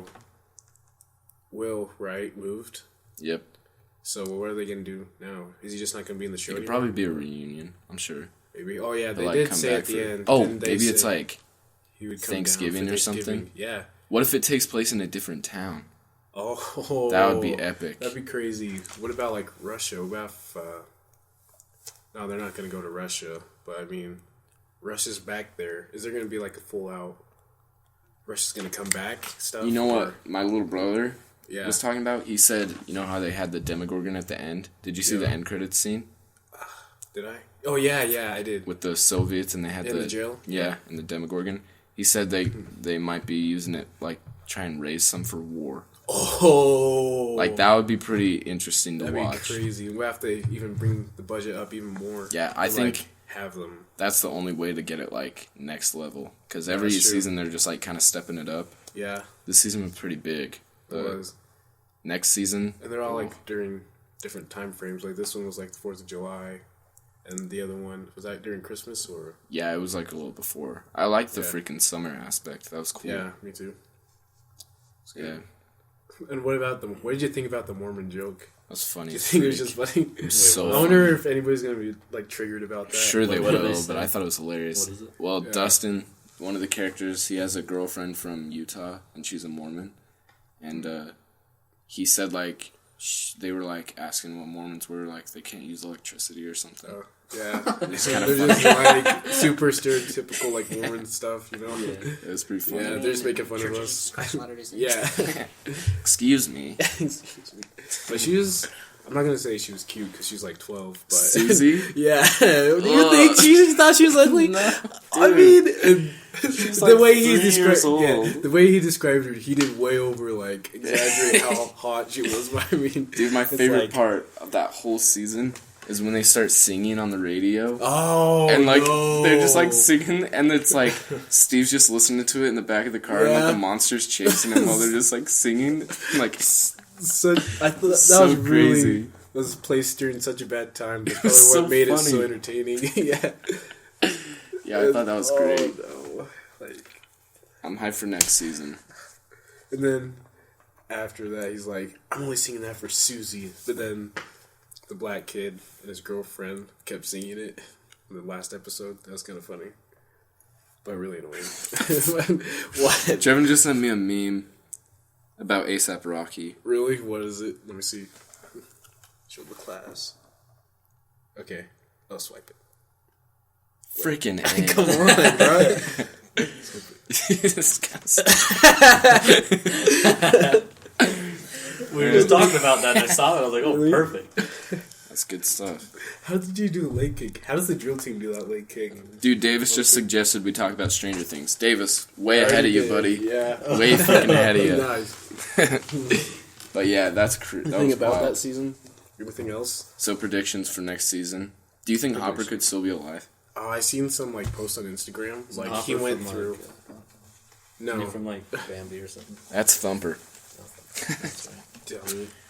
Will Wright moved. Yep, So what are they gonna do now? Is he just not gonna be in the show? it could anymore? probably be a reunion. I'm sure. Maybe. Oh yeah, they They'll, like, did come say back at the for- end. Oh, didn't they maybe it's say like he would come down Thanksgiving for or something? Thanksgiving? Yeah. What if it takes place in a different town? Oh, That would be epic. That'd be crazy. What about like Russia? What about if, no, they're not gonna go to Russia. But I mean, Russia's back there. Is there gonna be like a full out? Russia's gonna come back stuff. You know or- what my little brother Yeah. was talking about? He said, you know how they had the Demogorgon at the end? Did you see the Yeah. end credits scene Did I? Oh yeah, I did. with the Soviets and they had In the jail? Yeah, and the Demogorgon. He said they might be using it like try and raise some for war. Oh, Like that would be pretty interesting to that'd watch. be crazy. We'll have to even bring the budget up even more. Yeah, I to, think like, have them. that's the only way to get it like next level. Because every That's true. season they're just like kind of stepping it up. Yeah, This season was pretty big. it But was. next season, And they're all like during different time frames. Like this one was like the 4th of July, and the other one was that during Christmas or yeah, it was like a little before. I like the Yeah. freaking summer aspect. That was cool. yeah, me too. Yeah, And what about what did you think about the Mormon joke? that's funny. Do you as think it was freak. just funny? It was so I wonder funny. if anybody's gonna be like triggered about that. Sure they What did will, they but say? I thought it was hilarious. What is it? Well, Yeah. Dustin, one of the characters, he has a girlfriend from Utah, and she's a Mormon. And he said, like, they were, like, asking what Mormons were, like, they can't use electricity or something. Oh, yeah, It's they're kinda just like super stereotypical like Mormon stuff, you know. It was pretty funny. Yeah, they're just making fun of us. Christ Latter-day Saints. Yeah, Excuse me. but she was. I'm not gonna say she was cute because she's like 12. But Susie? yeah, do you think she thought she was ugly? I mean, the like way he 3 years described, old. yeah, the way he described her, he did way over like exaggerate how hot she was. But I mean, Dude, my it's favorite like- part of that whole season is when they start singing on the radio. Oh, And like no. they're just like singing, and it's like Steve's just listening to it in the back of the car, and Yeah. like the monster's chasing him while they're just like singing. Like So I thought that So was really crazy. was placed during such a bad time. That's was probably so what made it so funny. entertaining. Yeah, yeah, I thought that was great. Oh, no. Like, I'm hyped for next season. and then after that, he's like, "I'm only singing that for Susie." But then the black kid and his girlfriend kept singing it in the last episode. That was kind of funny, but really annoying. What? Trevin just sent me a meme about ASAP Rocky. Really? What is it? Let me see. Show the class. Okay, I'll swipe it. Freaking A. Come on, bro. This guy's- We were just talking about that, and I saw it. I was like, oh, Really? perfect. That's good stuff. How did you do the leg kick? How does the drill team do that leg kick? Dude, Davis just suggested we talk about Stranger Things. Davis, way ahead of you, buddy. Yeah. Way freaking ahead of you. Nice. But yeah, that Anything was about wild. that season? Anything else? So predictions for next season. Do you think Hopper Predictions. could still be alive? Oh, I seen some like post on Instagram. Like he Hopper went from, through. Like, from like Bambi or something. That's Thumper.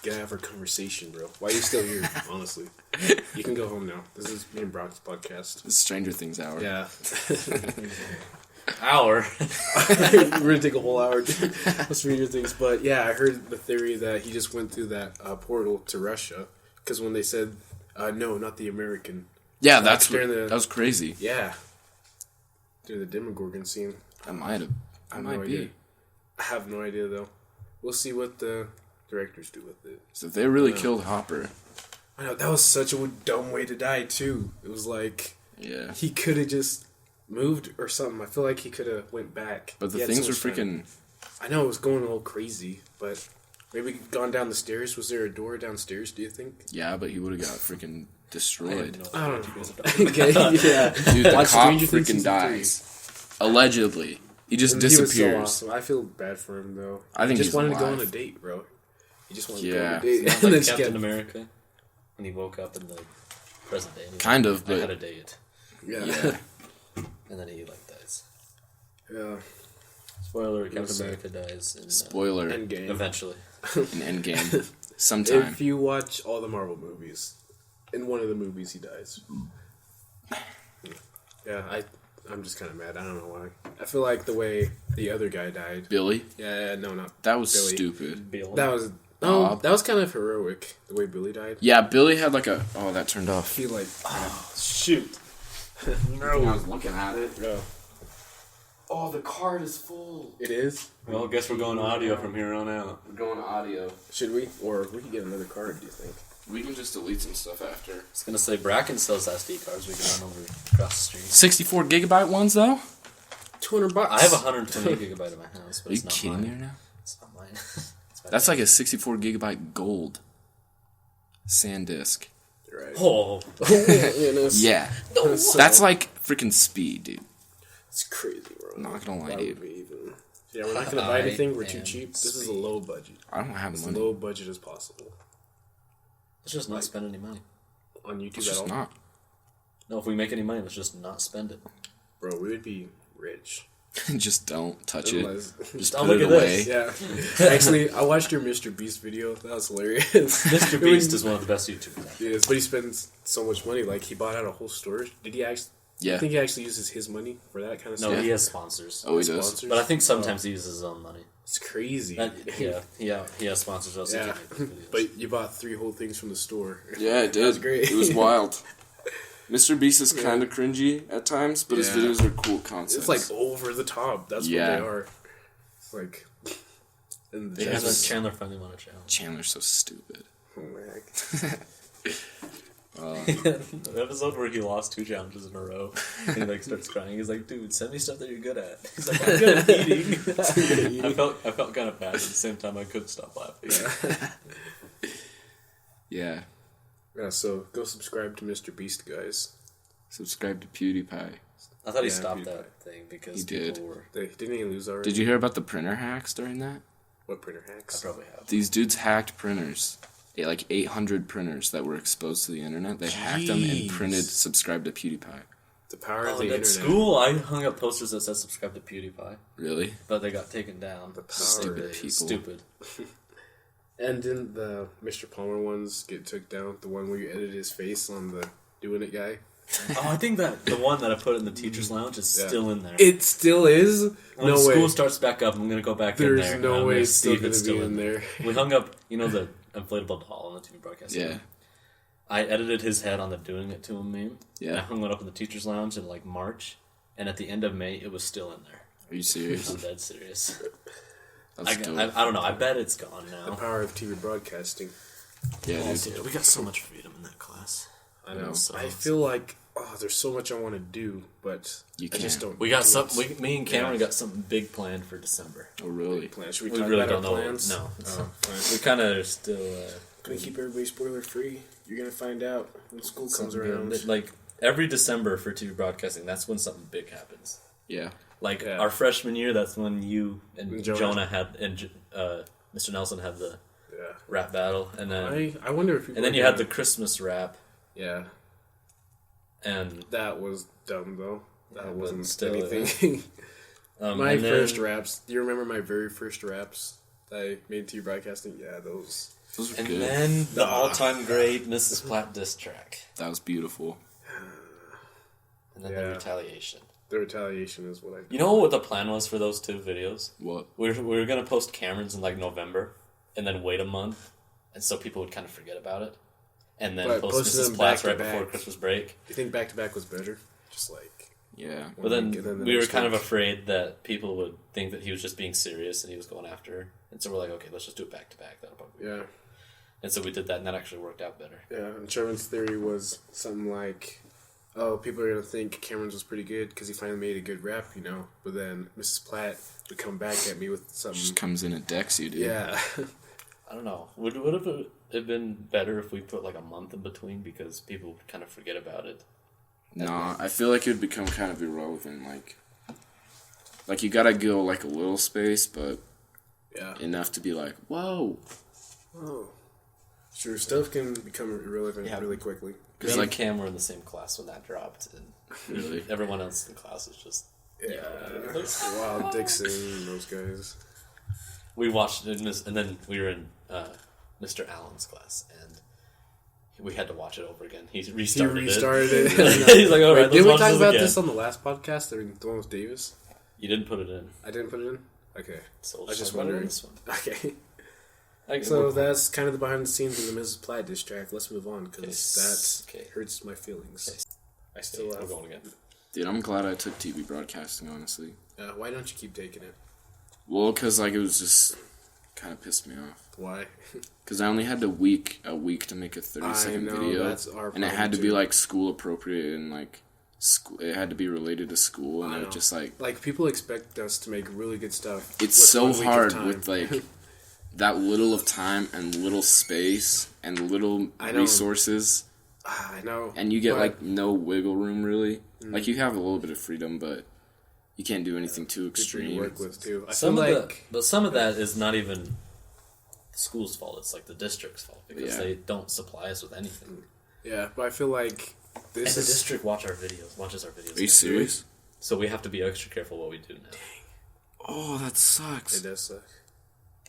Get out of our conversation, bro. Why are you still here? Honestly, you can go home now. This is me and Broc's podcast. It's Stranger Things hour. Yeah, Hour. we're gonna take a whole hour to Stranger Things. But yeah, I heard the theory that he just went through that portal to Russia because when they said no, not the American. Yeah, that was crazy. Yeah, during the Demogorgon scene. That might have. I have no idea. I have no idea though. We'll see what the directors do with it. So they really killed Hopper. I know that was such a dumb way to die too. It was like he could have just moved or something. I feel like he could have went back. But the things were freaking. I know it was going all crazy, but maybe gone down the stairs. Was there a door downstairs? Do you think? Yeah, but he would have got freaking destroyed. I don't know. Okay, yeah, dude, the Watch cop Stranger Things freaking season dies. Allegedly, he just And disappears. He was so awesome. I feel bad for him though. I think he just he's wanted to go alive. on a date, bro. He just wanted to Yeah. go on a date. Not And like then Captain America when he woke up in the present day. And he Kind was of, like, I but- had a date, Yeah. and then he like dies. Yeah. Spoiler: Captain Yes, America dies in, Spoiler Endgame. eventually. in Endgame. Sometime. If you watch all the Marvel movies, in one of the movies he dies. Yeah, I'm just kind of mad. I don't know why. I feel like the way the other guy died. Billy? Yeah, no, not That was Billy. stupid. That was that was kind of heroic. The way Billy died. Yeah, Billy had like a. Oh, that turned off. He like Shoot. I was looking at it. no. Oh, the card is full. It is. Well, I guess we're going audio from here on out. We're going to audio. Should we? Or we could get another card. Do you think? We can just delete some stuff after. I was gonna say Bracken sells SD cards. We can run over across the street. 64 gigabyte ones though? $200. I have 120 gigabyte in my house, but Are you it's not kidding mine. me right now? It's not mine. It's my That's dad's. like a 64 gigabyte gold SanDisk. Right. Oh, Yeah. So- That's like freaking speed, dude. It's crazy, bro. I'm not gonna lie Why to you. would we even? Yeah, we're not gonna buy anything. We're too am cheap. This is a speed. low budget. I don't have As money. low budget as possible let's just not spend any money. on YouTube It's at just all. not. No, if we make any money, let's just not spend it. Bro, we would be rich. Just don't touch it. Unless, Just Oh, put look it at away. this. yeah. Actually, I watched your Mr. Beast video. That was hilarious. Mr. Beast is one of the best YouTubers. It is, but he spends so much money. Like he bought out a whole store. Did he actually? Yeah. I think he actually uses his money for that kind of No, stuff. he has sponsors. Oh, he does? Sponsors? But I think sometimes he uses his own money. It's crazy. Yeah, he has sponsors also. Yeah. to make videos. But you bought 3 whole things from the store. Yeah, it did. That was great. It was wild. Mr. Beast is kind of cringy at times, but his Yeah. videos are cool concepts. It's like over the top. That's Yeah. what they are. It's like. And They have a Chandler Funny Money challenge. Chandler's so stupid. Oh my heck. The episode where he lost 2 challenges in a row, and he like starts crying. He's like, "Dude, send me stuff that you're good at." He's like, "I'm good at eating." I felt kind of bad. At the same time, I couldn't stop laughing. Yeah. Yeah, so go subscribe to Mr. Beast, guys. Subscribe to PewDiePie. I thought he Yeah, stopped PewDiePie. that thing because He did. people were. Didn't he lose already? Did you hear about the printer hacks during that? What printer I hacks? probably have. These dudes hacked printers. Like 800 printers that were exposed to the internet. They hacked them and Jeez. printed subscribe to PewDiePie. The power of Oh, the at internet. school, I hung up posters that said "subscribe to PewDiePie," Really? but they got taken down. The power. Stupid people. Stupid. And didn't the Mr. Palmer ones get took down? The one where you edited his face on the doing it guy? Oh, I think that the one that I put in the teachers' lounge is Yeah. still in there. It still is? When No school way. starts back up, I'm gonna go back in There's there. and no I'm way gonna it's still see if going it's to be still in there. We hung up, the inflatable doll on the TV broadcast. Yeah. I edited his head on the "doing it to him" meme. Yeah. And I hung it up in the teachers' lounge in like March, and at the end of May, it was still in there. Are you serious? I'm dead serious. That's dope. I don't know. I bet it's gone The now. power of TV broadcasting. Yeah, dude. Also, we got so much freedom in that class. I know. So I feel like, there's so much I want to do, but You I just can't. don't We got do some. it. Me and Cameron got something big planned for December. Oh, really? Plans. Should we, We talk really about don't our know. plans? No. Oh, fine. We kind of are still. Gonna keep everybody spoiler free. You're gonna find out when school comes something around. good. Like every December for TV broadcasting, that's when something big happens. Yeah. Like Yeah. our freshman year, that's when you and And Jonah. Jonah. had and Mr. Nelson had the Yeah. rap battle, and then I wonder if people. and then are you had gonna- the Christmas rap, Yeah. And that was dumb though. That Yeah, but wasn't still, anything. My and first then- raps. Do you remember my very first raps that I made to you broadcasting? Yeah, those. Those were And good. then the all-time great Mrs. Platt diss track. That was beautiful. And then the retaliation. The retaliation is what I. You know what the plan was for those 2 videos? What? We were going to post Cameron's in like November and then wait a month. And so people would kind of forget about it. And then But post posting Mrs. them Platt's back right to before back. Christmas break. Do you think back to back was better? Just like. Yeah. But then week and then the we were next kind of week. afraid that people would think that he was just being serious and he was going after her. And so we're like, okay, let's just do it back to back. That'll probably be Yeah. better. And so we did that, and that actually worked out better. Yeah, and Sherman's theory was something like, oh, people are going to think Cameron's was pretty good because he finally made a good rap, you know? But then Mrs. Platt would come back at me with something. Just comes in and decks you, dude. Yeah. I don't know. Would have it been better if we put like a month in between because people would kind of forget about it? Nah, I feel like it would become kind of irrelevant. Like you gotta go like a little space, but Yeah. enough to be like, whoa. Oh. Sure, stuff can become irrelevant really quickly. Because Me like and Cam were in the same class when that dropped, and Really? everyone else in the class was just Yeah. Wild Dixon and those guys. we watched it, and then we were in Mr. Allen's class, and we had to watch it over again. He restarted it. He's like, all right, Did let's we watch talk this about again. this on the last podcast? The one with Davis? You didn't put it in, I didn't put it in? Okay. so we'll I was just talk about it in wondering. this one. Okay. Okay, So that's kind of the behind the scenes of the Mrs. Platt diss track. Let's move on because Okay. that hurts my feelings. Okay. I still we're have. going again. Dude, I'm glad I took TV broadcasting, honestly. Why don't you keep taking it? Well, because like it was just kind of pissed me off. Why? Because I only had a week to make a 30-second video, that's our and it had problem, to be too. like school appropriate and like it had to be related to school, and I it know. just like people expect us to make really good stuff. it's with so 1 week of hard time. with like that little of time and little space and little I know. resources, I know. and you get but- like no wiggle room really. Like you have a little bit of freedom, but you can't do anything too people extreme. to work with too. I Some feel of like but some of that is not even the school's fault. It's like the district's fault because Yeah. they don't supply us with anything. yeah, but I feel like And this the is district watches our videos. Are you serious? So we have to be extra careful what we do now. Oh, that sucks. it does suck.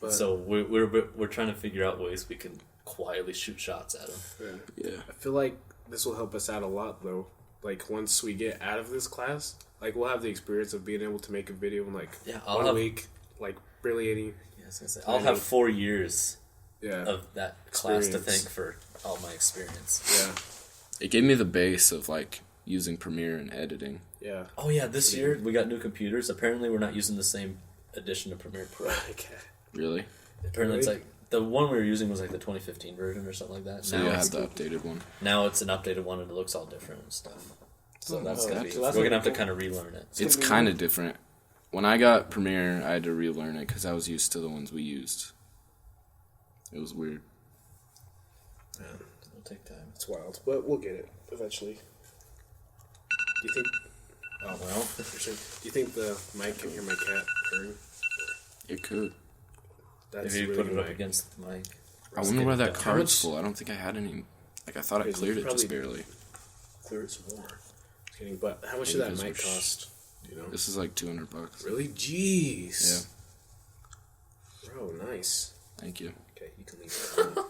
But So we're trying to figure out ways we can quietly shoot shots at them. yeah. Yeah. I feel like this will help us out a lot though. Like once we get out of this class, like we'll have the experience of being able to make a video in like Yeah, I'll 1 have- week, like barely any. Yeah, I was gonna say, I'll have 4 years Yeah. of that class to Experience. thank for all my experience. Yeah. It gave me the base of like using Premiere and editing. Yeah. Oh yeah, this year we got new computers. Apparently we're not using the same edition of Premiere Pro. Okay. Really? Apparently it's Really? like the one we were using was like the 2015 version or something like that. So now, you it's, have the updated one. now it's an updated one and it looks all different and stuff. So that's gonna be, so that's we're gonna gonna have be to kind of relearn it. It's kind of different. When I got Premiere, I had to relearn it because I was used to the ones we used. It was weird. It'll take time. It's wild, but we'll get it eventually. Do you think? Oh well. Do you think the mic can hear my cat purring? It could. That's If you really put it up mic. against the mic. I wonder why that How card's much- full. I don't think I had any. Like I thought I Crazy. cleared it just Probably- barely. Clear it some more. Just kidding. But how much Maybe did that those mic were cost? You know. This is like $200. Really? Jeez. Yeah. Bro, nice. Thank you. Okay, you can leave that.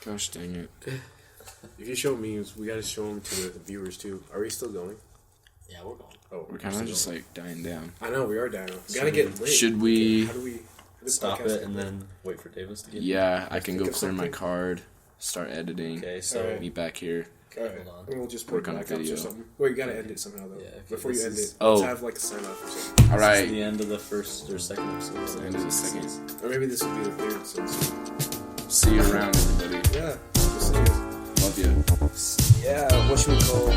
Gosh dang it. If you show memes, we gotta show them to the viewers too. Are we still going? Yeah, we're going. Oh, We're kind of just like dying down. I know we are down. We gotta get lit. Should we- How do we this Stop podcast it get and lit? then wait for Davis to get Yeah, I can go Think of clear my something. card, start editing, Okay, so Alright. meet back here. Alright, hold on. and we'll just Work put on a backups video. or something. Well, you gotta end it somehow though. Yeah, okay, Before you this end is- it, Oh. let's have like a sign off or something. All This is right. the end of the first or second episode. The end of the second. Or maybe this will be the third. So See you around, everybody. yeah, we'll see you. Love you. Yeah, what should we call